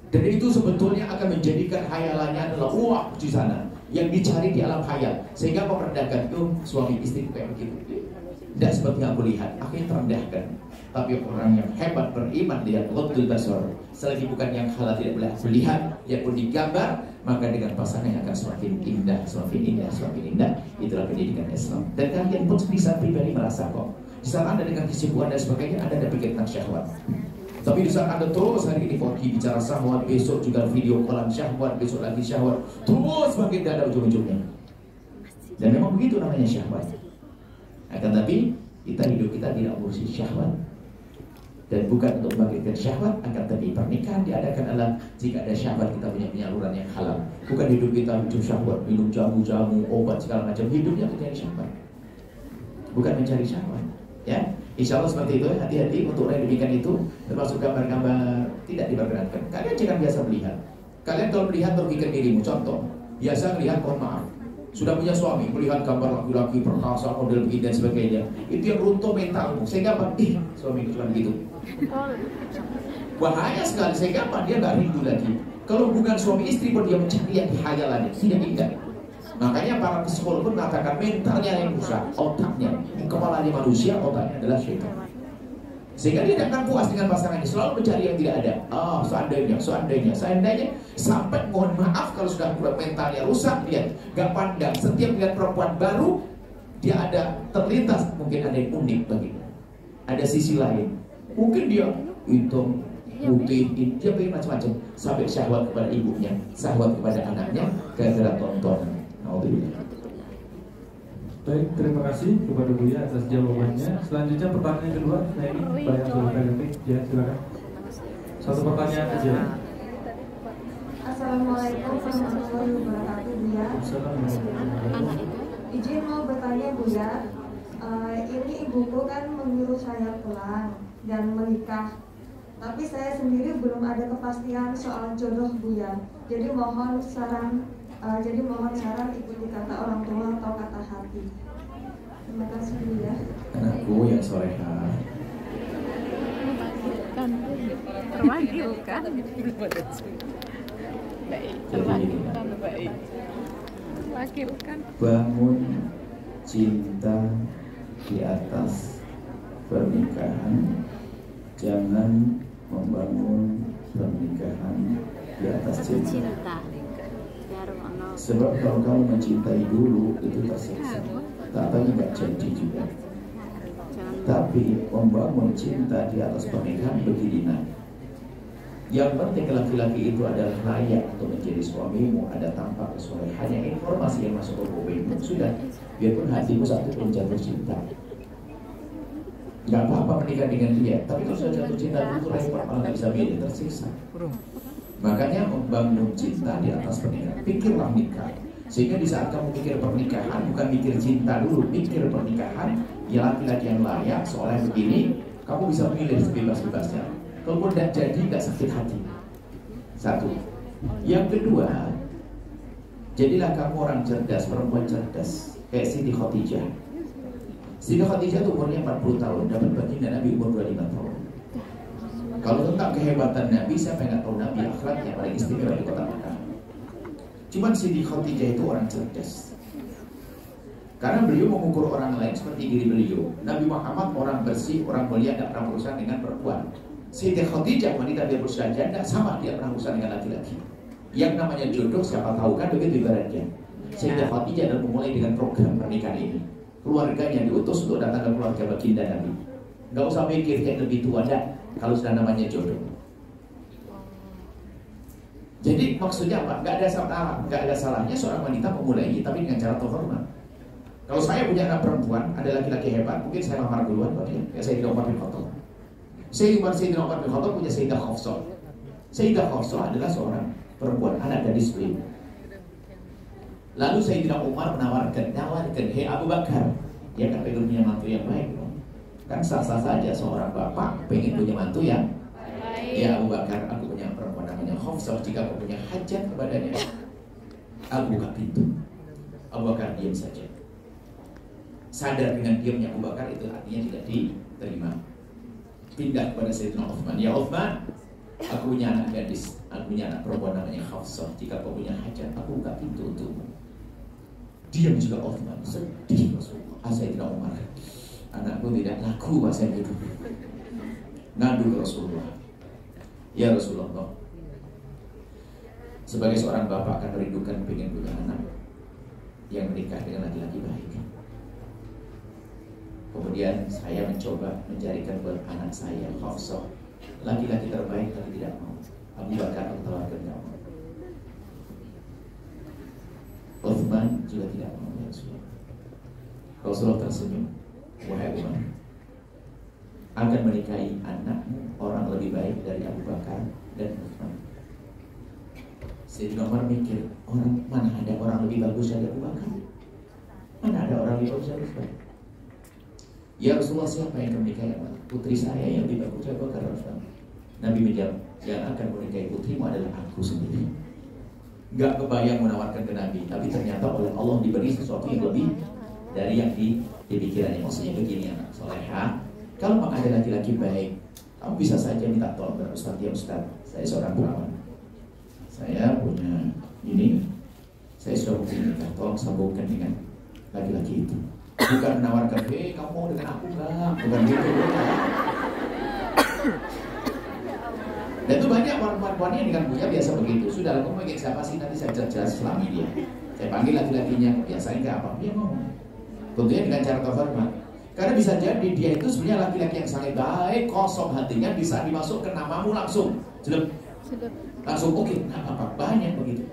Dan itu sebetulnya akan menjadikan hayalannya adalah uang di sana yang dicari di alam hayal, sehingga memperendahkan itu suami istri kayak begitu. Tidak seperti yang aku lihat, akhirnya terendahkan. Tapi orang yang hebat beriman lihat ghadul basar, selagi bukan yang halal tidak boleh lihat, dia pun digambar, maka dengan pasangannya akan semakin indah, semakin indah, semakin indah. Itulah pendidikan Islam. Dan kalian pun bisa pribadi merasa kok, di saat Anda dengan kesibukan dan sebagainya, Anda ada pikir tentang syahwat. Tapi di saat Anda terus hari ini pagi bicara syahwat, besok juga video callan syahwat, besok lagi syahwat, terus makin tidak ada ujung-ujungnya. Dan memang begitu namanya syahwat. Akan tapi hidup kita tidak ngurusi syahwat. Dan bukan untuk membangkitkan syahwat, akan tapi pernikahan diadakan adalah jika ada syahwat kita punya penyaluran yang halal. Bukan hidup kita hidup syahwat, minum jamu-jamu, obat segala macam. Hidupnya mencari syahwat, bukan mencari syahwat. Ya, insya Allah seperti itu. Hati-hati untuk orang demikian itu, termasuk gambar-gambar tidak diperkenankan. Kalian jangan biasa melihat. Kalian kalau melihat merugikan dirimu. Contoh, biasa melihat, mohon maaf, sudah punya suami, melihat gambar laki-laki perkasa, model begini dan sebagainya, itu yang runtuh mentalmu. Sehingga apa? Suami cuma begitu. Bahaya sekali. Sehingga apa? Dia nggak rindu lagi. Kalau bukan suami istri pun dia mencari yang dihayalannya, tidak ingat. Makanya para psikolog pun mengatakan mentalnya yang rusak, otaknya, kepalanya manusia, otaknya adalah syaitan. Sehingga dia tidak akan puas dengan pasangannya, selalu mencari yang tidak ada. Seandainya, sampai mohon maaf kalau sudah mentalnya rusak, lihat, gak pandang. Setiap lihat perempuan baru, dia ada terlintas, mungkin ada yang unik baginya, ada sisi lain. Mungkin dia hitam, putih, dia pengen macam-macam, sampai syahwat kepada ibunya, syahwat kepada anaknya, gara-gara tontonan. Baik, terima kasih kepada Buya atas jawabannya. Selanjutnya pertanyaan kedua. Nah ini banyak soal ya, silakan. Satu pertanyaan aja. Assalamualaikum warahmatullahi wabarakatuh, Buya. Izin mau bertanya, Buya. Ini ibuku kan menyuruh saya pulang dan menikah. Tapi saya sendiri belum ada kepastian soal jodoh, Buya. Jadi mohon saran ikuti kata orang tua atau kata hati. Terima kasih, Buya. Anakku yang soleha. Terwakilkan. Baik. Terwakilkan. Bangun cinta di atas pernikahan. Jangan membangun pernikahan di atas cinta. Sebab kalau kamu mencintai dulu itu tersiksa, katanya nggak jadi juga. Tapi membangun cinta di atas pernikahan begini, nah, yang penting laki-laki itu adalah layak untuk menjadi suamimu, ada tampak kesolehannya, informasi yang masuk ke kupingmu sudah, biarpun hatimu satu pun jatuh cinta. Gak apa-apa menikah dengan dia, tapi kalau sudah jatuh cinta itu repot, malah gak bisa milih, tersiksa. Makanya membangun cinta di atas pernikahan. Pikirlah nikah, sehingga di saat kamu pikir pernikahan, bukan mikir cinta dulu, pikir pernikahan, ya laki-laki yang layak, soalnya begini, kamu bisa milih sebebas-bebasnya. Kalaupun tidak jadi, gak sakit hati. Satu. Yang kedua, jadilah kamu orang cerdas, perempuan cerdas, kayak Siti Khadijah. Siti Khadijah itu umurnya 40 tahun, dapat baginda Nabi umur 25 tahun. Kalau tentang kehebatan Nabi, siapa yang nggak tahu Nabi akhlak yang paling istimewa di kota Mekah. Cuman Siti Khadijah itu orang cerdas, karena beliau mengukur orang lain seperti diri beliau. Nabi Muhammad orang bersih, orang mulia, tidak pernah berurusan dengan perempuan. Siti Khadijah wanita dia berusaha janda, sama dia pernah berurusan dengan laki-laki. Yang namanya jodoh siapa tahu kan, begitu ibaratnya. Siti Khadijah adalah memulai dengan program pernikahan ini. Keluarganya diutus untuk datang ke keluarga baginda Nabi. Gak usah mikir kayak lebih tua, dah. Kalau sudah namanya jodoh. Jadi maksudnya apa? Gak ada salahnya seorang wanita memulai, tapi dengan cara terhormat. Kalau saya punya anak perempuan, ada laki-laki hebat, mungkin saya lamar duluan buat dia. Ya Sayyidah Umar bin Khattab. Sayyidina Umar bin Khattab punya Sayyidah Hafsah. Sayyidah Hafsah adalah seorang perempuan, anak gadis beliau. Lalu Sayyidina Umar menawarkan, hei Abu Bakar, dia kan pengen punya mantu yang baik. Kan sah-sah saja seorang bapak pengen punya mantu yang baik. Ya Abu Bakar, aku punya perempuan namanya Hafsah, jika kau punya hajat kepadanya, aku buka pintu. Abu Bakar diam saja. Sadar dengan diamnya Abu Bakar itu artinya tidak diterima. Pindah kepada Sayyidina Uthman. Ya Uthman, aku punya anak gadis, aku punya anak perempuan namanya Hafsah, jika kau punya hajat, aku buka pintu untukmu. Diam juga Uthman, sedih Rasulullah. Sayyidina Umar, anakku tidak laku masa itu. Ngadu ke Rasulullah. Ya Rasulullah, Sebagai seorang bapak akan merindukan pengen punya anak yang menikah dengan laki-laki baik. Kemudian saya mencoba mencarikan buat anak saya Hafsah laki-laki terbaik, tapi tidak mau. Abu Bakar tawarkan tidak mau. Uthman juga tidak mau. Ya Rasulullah. Rasulullah tersenyum, wahai Umar, akan menikahi anakmu orang lebih baik dari Abu Bakar dan Uthman. Sayyidina Umar mikir, orang mana ada orang lebih bagus dari Abu Bakar? Mana ada orang lebih bagus dari Uthman? Ya Rasulullah, siapa yang akan menikahi anak? Putri saya yang lebih bagus dari Abu Bakar dan Uthman. Nabi menjawab, yang akan menikahi putrimu adalah aku sendiri. Gak kebayang menawarkan ke Nabi, tapi ternyata oleh Allah diberi sesuatu yang lebih dari yang di pikirannya. Maksudnya begini, anak soleha, kalau memang ada laki-laki baik, kamu bisa saja minta tolong kepada Ustaz. Ya Ustaz, saya seorang perawan, saya punya ini, saya sudah mungkin minta tolong sambungkan dengan laki-laki itu. Bukan menawarkan, kamu mau dengan aku gak? Bukan gitu. Dan itu banyak perempuan yang dengan punya biasa begitu. Sudah, kamu ingin siapa sih, nanti saya jelas selami dia. Saya panggil laki-lakinya, biasanya nggak apa, dia mau. Tentunya dengan cara terhormat. Karena bisa jadi dia itu sebenarnya laki-laki yang sangat baik, kosong hatinya, bisa dimasuk ke namamu langsung. Sudah, langsung oke, nggak apa-apa, banyak begitu.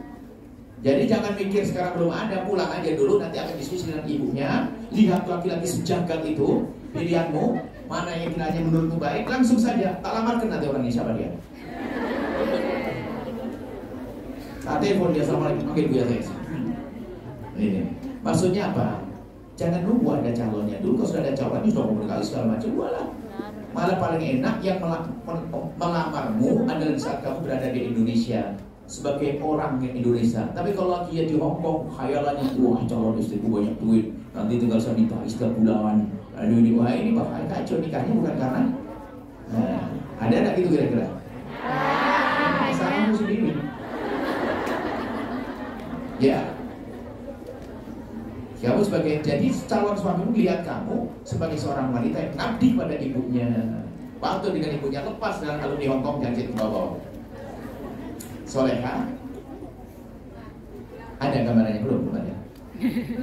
Jadi jangan mikir sekarang belum ada, pulang aja dulu, nanti akan diskusi dengan ibunya. Lihat laki-laki sejagat itu, pilihanmu, mana yang kiranya menurutmu baik, langsung saja, tak lamarkan nanti orangnya siapa dia. Saat telepon dia, assalamualaikum, panggil Bu Yasir. Ini maksudnya apa? Jangan nunggu ada calonnya dulu. Kalau sudah ada calonnya, sudah mau berkali segala macam, walah. Malah paling enak yang melamarmu adalah saat kamu berada di Indonesia sebagai orang Indonesia. Tapi kalau lagi ya di Hong Kong, khayalannya, wah calon istriku banyak duit, nanti tinggal saya minta setiap bulan. Aduh ini, wah ini bakal kacau nikahnya bukan karena ada enggak gitu kira-kira? Kamu sendiri. Ya. Kamu sebagai, jadi calon suami melihat kamu sebagai seorang wanita yang ngabdi pada ibunya. Waktu dengan ibunya lepas dengan kalau di Hong Kong jangan ke bawah. Soleha. Ada gambarannya belum ada?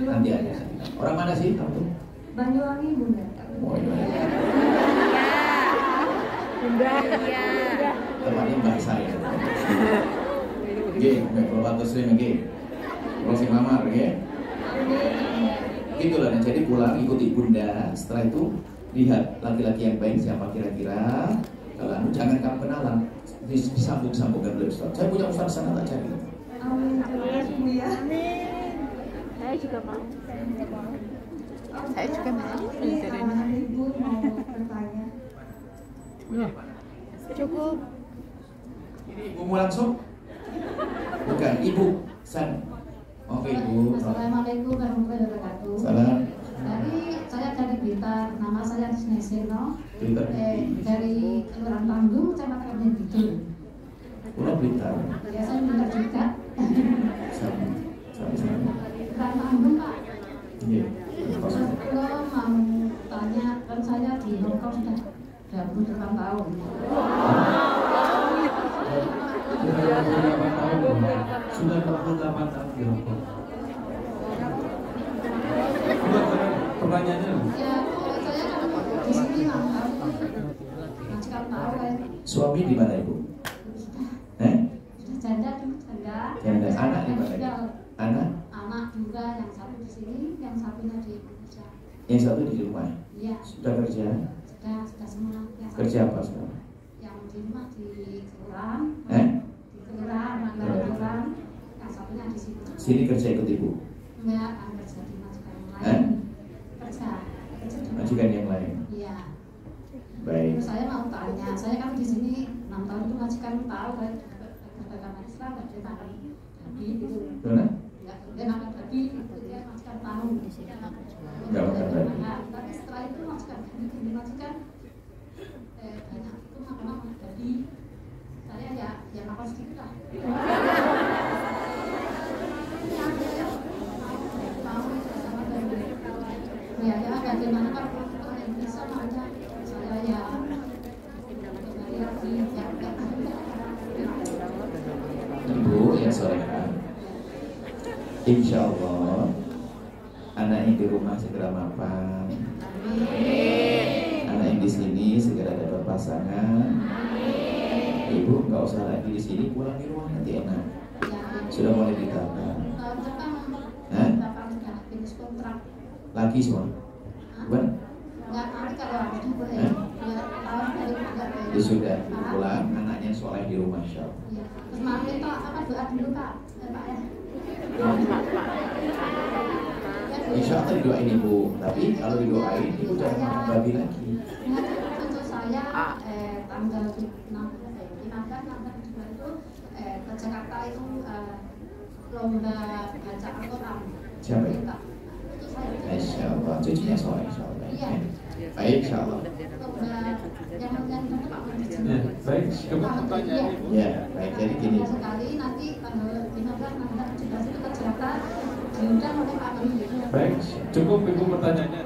Nanti ada. Orang mana sih kamu? Banyuwangi, Bunda. Oh iya. Bunda. Iya. Tempatnya mbak saya. Oke, kalau waktu sering lagi. Kalau sing lamar, oke? Itulah, jadi pulang ikuti Bunda. Setelah itu lihat laki-laki yang baik siapa kira-kira. Kalau jangan kamu kenalan, disambung-sambungkan oleh Ustaz. Saya punya Ustaz sana tak cari. Amin. Terima ya. Saya juga mau. Saya juga mau. Ibu mau bertanya. Cukup. Ini ibumu langsung? Bukan, ibu San. Oke ibu. Assalamualaikum warahmatullahi wabarakatuh. Salam. Saya dari Blitar, nama saya Sneseno. Blitar. Dari Kelurahan Panggung, Kecamatan Bidul. Pulau Blitar. Ya, saya Blitar juga. Sama. Kelurahan Panggung, Pak. Iya. Kalau mau tanya, kan saya di Hong Kong sudah 28 tahun. Sudah 28 tahun di Hong Kong. Pertanyaannya? Ya, saya kan di sini 6 tahun. Masih tahu kan? Suami di mana ibu? Sudah janda dulu, janda. Janda. Anak di mana? Juga. Anak? Anak juga, yang satu di sini, yang satunya di Indonesia. Yang satu di rumah. Iya. Sudah kerja? Sudah semua. Yang Kerja apa sekarang? Yang di rumah di kelurahan. Di kelurahan, kelurahan. Yang satunya di sini. Sini kerja ikut ibu? Enggak, kan kerja di majikan yang lain. Kerja di Majikan yang lain. Iya. Baik. Terus saya mau tanya, saya kan di sini 6 tahun itu majikan tahu kan agama Islam nggak dia makan babi gitu. Mana? Nggak dia makan babi, itu dia majikan tahu. Nggak makan babi. Nah, tapi setelah itu majikan ini majikan banyak itu makan babi. Saya ya makan sedikit lah. Ya bagaimana kalau yang bisa aja saya ya Ibu yang Insya Allah anak yang di rumah segera mapan, anak yang di sini segera dapat pasangan. Ibu nggak usah lagi di sini, pulang di rumah nanti enak. Sudah mulai ditata. Hah? Lagi semua? Bukan? Ya sudah, pulang anaknya soleh di rumah insya Allah. Terus malam itu apa doa dulu Pak? Pak ya. Insya Allah didoain ibu, tapi kalau didoain ibu jangan makan babi lagi. Untuk saya tanggal 15 itu ke Jakarta itu lomba baca Al-Quran. Siapa itu? Itu saya. Insya Allah, cucunya soleh insya Allah. Iya. Baik insya Allah. Lomba yang Pak Ya, baik. Iya. Ya, baik. Jadi gini. Sekali nanti tanggal 15 17 itu ke Jakarta diundang oleh Pak Menteri. Baik, cukup ibu pertanyaannya.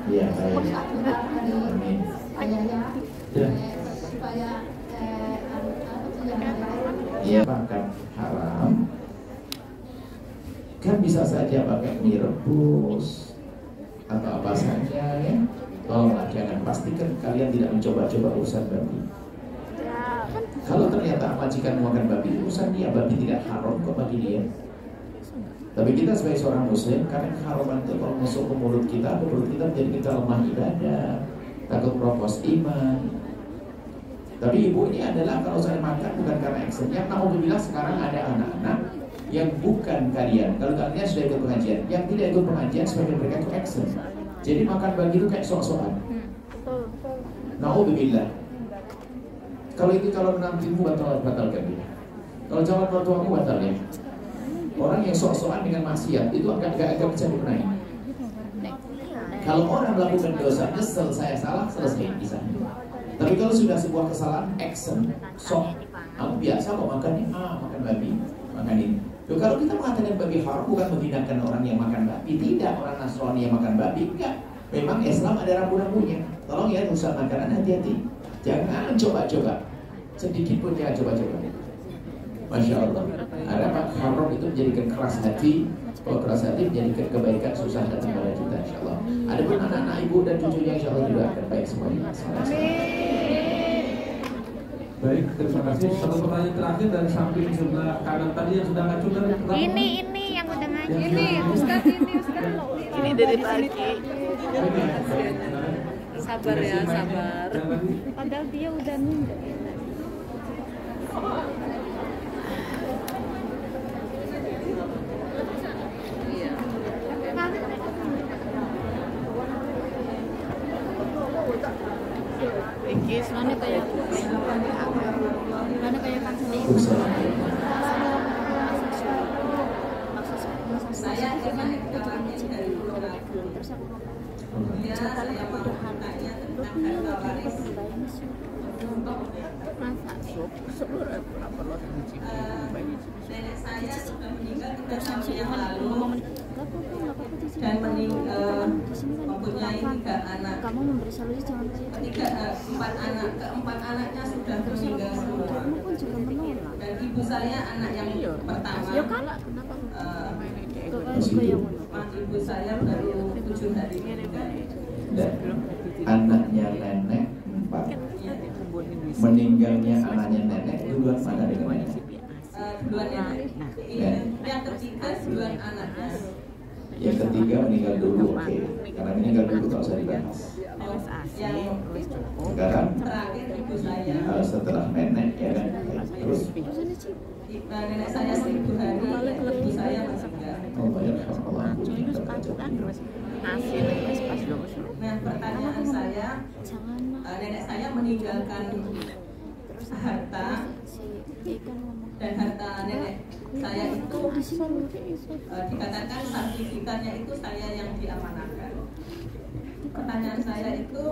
Iya, baik. Amin. Ya. Supaya Ya, makan haram kan bisa saja pakai mie rebus atau apa saja ya. Tolonglah jangan, pastikan kalian tidak mencoba-coba urusan babi. Kalau ternyata majikan makan babi, urusan dia, babi tidak haram kok bagi dia. Tapi kita sebagai seorang muslim, karena keharaman itu kalau masuk ke mulut kita menjadi kita lemah ibadah, takut meropos iman. Tapi ibu ini adalah kalau saya makan bukan karena actionnya. Alhamdulillah sekarang ada anak-anak yang bukan kalian. Kalau kalian sudah ikut pengajian, yang tidak ikut pengajian sebagian mereka itu action. Jadi makan bagi itu kayak sok-sokan. Nauzubillah. Kalau itu calon menantumu batalkan dia. Kalau calon mertuamu batal ya. Orang yang sok-sokan dengan maksiat itu akan gak bisa dibenahi. Kalau orang melakukan dosa, nyesel saya salah, selesai bisa. Tapi kalau sudah sebuah kesalahan, action, sok, kamu biasa kok makannya, makan babi, makan ini. Loh, kalau kita mengatakan babi haram bukan menghinakan orang yang makan babi, tidak orang Nasrani yang makan babi, enggak. Memang Islam ada rambu-rambunya. Tolong ya, usaha makanan hati-hati. Jangan coba-coba, sedikit pun jangan coba-coba. Masya Allah. Ada haram itu menjadikan keras hati. Kalau keras hati menjadikan kebaikan susah datang pada kita insya Allah. Ada pun anak-anak ibu dan cucunya insya Allah juga akan baik semuanya. Baik, terima kasih. Satu pertanyaan terakhir dari samping sebelah kanan tadi yang sudah ngacung dari pertama. Ini yang udah ngaji. Ini Ustaz. Ini dari pagi. Sabar ya, sabar. Yang tadi. Padahal dia udah nunda. Mana kayak Saya cuma dari terus aku nenek saya sudah meninggal 3 tahun yang lalu dan mempunyai 3 anak. Kamu memberi solusi jangan Keempat anaknya sudah meninggal semua. Dan ibu saya anak yang pertama. Ibu saya baru 7 hari meninggal. Dan anaknya nenek 4. Meninggalnya anaknya nenek duluan mana dengan nenek? Duluan nenek. Yang ketiga duluan anaknya. Yang ketiga meninggal dulu, oke. Karena meninggal dulu tak usah dibahas. Yang Sekarang terakhir ibu saya. setelah nenek ya kan. Terus Nenek saya 1000 hari, ibu saya meninggal. Allah yarhamkallah. Nah, pertanyaan saya, nenek saya meninggalkan harta dan harta nenek saya itu dikatakan sertifikatnya itu saya yang diamanahkan. Pertanyaan saya itu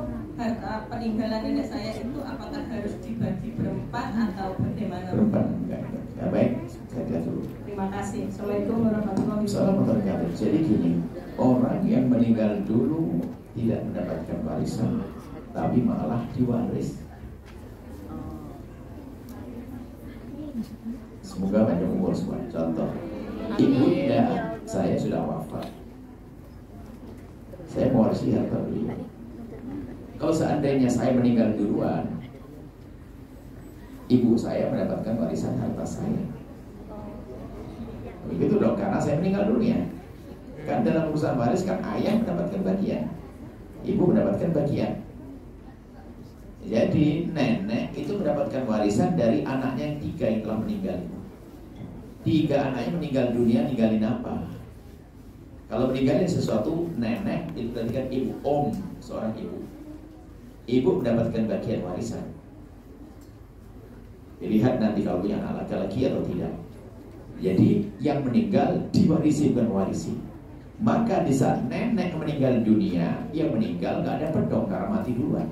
harta peninggalan nenek saya itu apakah harus dibagi berempat atau bagaimana? berempat enggak. Ya baik, saya lihat dulu. Terima kasih. Assalamualaikum warahmatullahi Assalamualaikum wabarakatuh. warahmatullahi wabarakatuh. Jadi gini, orang yang meninggal dulu tidak mendapatkan warisan, tapi malah diwaris. Semoga banyak umur semua. Contoh, Ibunda saya sudah wafat. Saya mewarisi harta beliau. Kalau seandainya saya meninggal duluan, ibu saya mendapatkan warisan harta saya. Begitu dong, karena saya meninggal dunia. Kan dalam urusan waris kan ayah mendapatkan bagian, ibu mendapatkan bagian. Jadi nenek itu mendapatkan warisan dari anaknya yang 3 yang telah meninggal. 3 anaknya meninggal dunia, ninggalin apa? Kalau meninggalin sesuatu, nenek itu berarti kan ibu, om, seorang ibu. Ibu mendapatkan bagian warisan. Dilihat nanti kalau punya anak laki-laki atau tidak. Jadi yang meninggal diwarisi bukan warisi. Maka di saat nenek meninggal dunia, yang meninggal gak ada pedong karena mati duluan.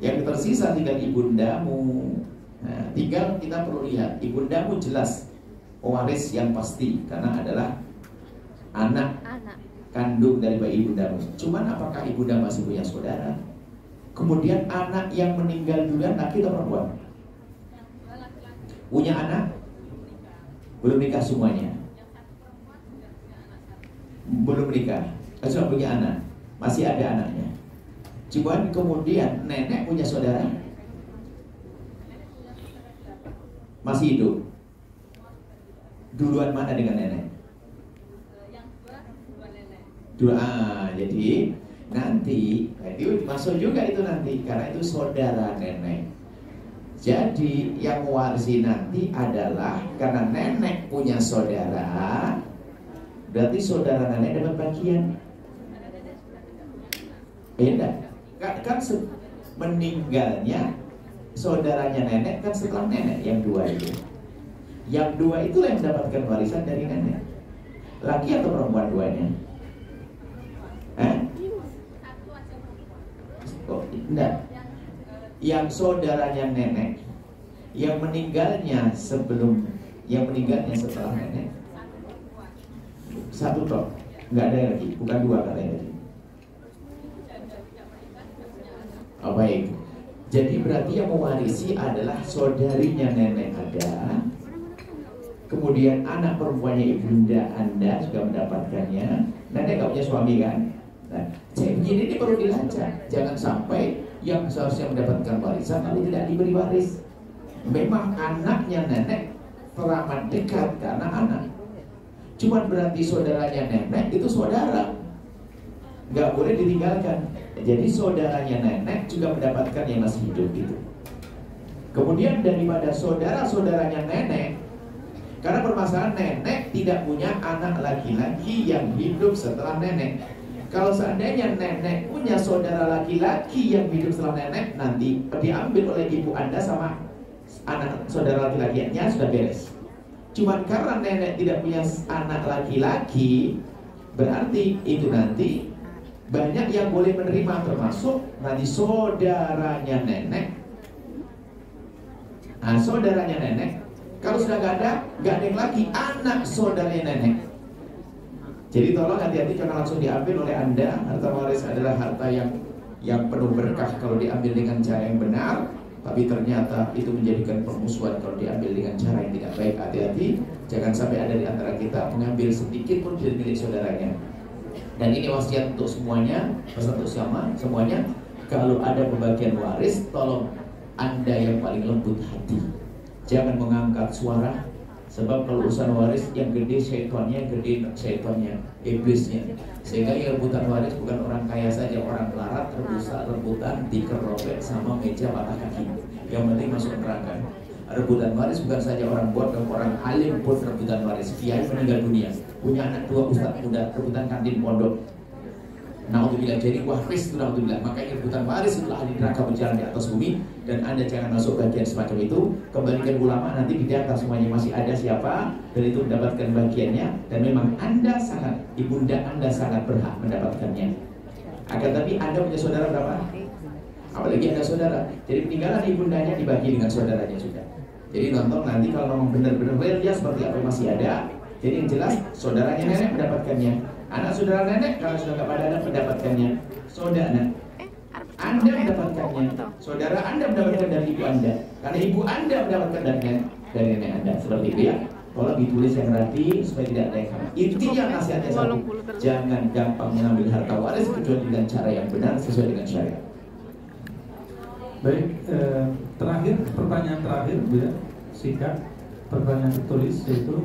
Yang tersisa tinggal ibundamu. Nah, tinggal kita perlu lihat ibundamu jelas pewaris yang pasti karena adalah anak kandung dari bayi ibundamu. Cuman apakah ibunda masih punya saudara? Kemudian anak yang meninggal duluan laki atau perempuan? Punya anak? Belum nikah semuanya. Belum nikah. Cuma punya anak. Masih ada anaknya. Cuman kemudian nenek punya saudara? Masih hidup. Duluan mana dengan nenek? Jadi nanti itu masuk juga itu nanti karena itu saudara nenek. Jadi yang mewarisi nanti adalah karena nenek punya saudara, berarti saudara nenek dapat bagian. Beda. Kan meninggalnya saudaranya nenek kan setelah nenek yang 2 itu. Yang 2 itulah yang mendapatkan warisan dari nenek. Laki atau perempuan duanya? Oh, enggak. Yang saudaranya nenek, yang meninggalnya sebelum, yang meninggalnya setelah nenek, 1 toh, nggak ada lagi, bukan 2 katanya tadi. Oh baik. Jadi berarti yang mewarisi adalah saudarinya nenek ada, kemudian anak perempuannya ibunda Anda juga mendapatkannya. Nenek nggak punya suami kan? Nah, ini perlu dilacak. Jangan sampai yang seharusnya mendapatkan warisan lalu tidak diberi waris. Memang anaknya nenek teramat dekat karena anak. Cuman berarti saudaranya nenek itu saudara, nggak boleh ditinggalkan. Jadi saudaranya nenek juga mendapatkan yang masih hidup itu. Kemudian daripada saudara-saudaranya nenek, karena permasalahan nenek tidak punya anak laki-laki yang hidup setelah nenek. Kalau seandainya nenek punya saudara laki-laki yang hidup setelah nenek, nanti diambil oleh ibu Anda sama anak saudara laki-lakinya sudah beres. Cuman karena nenek tidak punya anak laki-laki, berarti itu nanti banyak yang boleh menerima, termasuk nanti saudaranya nenek. Nah, saudaranya nenek, kalau sudah nggak ada yang lagi, anak saudaranya nenek. Jadi tolong hati-hati jangan langsung diambil oleh Anda. Harta waris adalah harta yang penuh berkah kalau diambil dengan cara yang benar, tapi ternyata itu menjadikan permusuhan kalau diambil dengan cara yang tidak baik. Hati-hati, jangan sampai ada di antara kita mengambil sedikit pun dari milik saudaranya. Dan ini wasiat untuk semuanya, pesan untuk semuanya. Kalau ada pembagian waris, tolong Anda yang paling lembut hati, jangan mengangkat suara. Sebab kalau urusan waris yang gede syaitannya, iblisnya. Sehingga yang rebutan waris bukan orang kaya saja, orang melarat, rebutan tikar robek sama meja patah kaki. Yang penting masuk neraka. Rebutan waris bukan saja orang bodoh, orang alim pun rebutan waris. Kiai meninggal dunia, punya anak 2 ustadz muda, rebutan kantin pondok. Naudzubillah, jadi waris itu naudzubillah. Makanya rebutan waris itulah ahli neraka berjalan di atas bumi. Dan Anda jangan masuk bagian semacam itu. Kembalikan ulama, nanti didata semuanya masih ada siapa, dan itu mendapatkan bagiannya. Dan memang Anda sangat, ibunda Anda sangat berhak mendapatkannya. Akan tapi Anda punya saudara berapa? Apalagi ada saudara. Jadi peninggalan ibundanya dibagi dengan saudaranya juga. Jadi nonton nanti kalau memang benar-benar real dia seperti apa yang masih ada. Jadi yang jelas saudaranya nenek mendapatkannya. Anak saudara nenek kalau sudah nggak pada anak mendapatkannya. Saudara Anda mendapatkannya. Saudara Anda mendapatkan dari ibu Anda. Karena ibu Anda mendapatkan dari nenek Anda. Seperti itu ya. Tolong ditulis yang rapi supaya tidak ada yang salah. Intinya nasihatnya satu, jangan gampang mengambil harta waris kecuali dengan cara yang benar sesuai dengan syariat. Baik, terakhir pertanyaan terakhir, Bu ya, singkat pertanyaan tertulis yaitu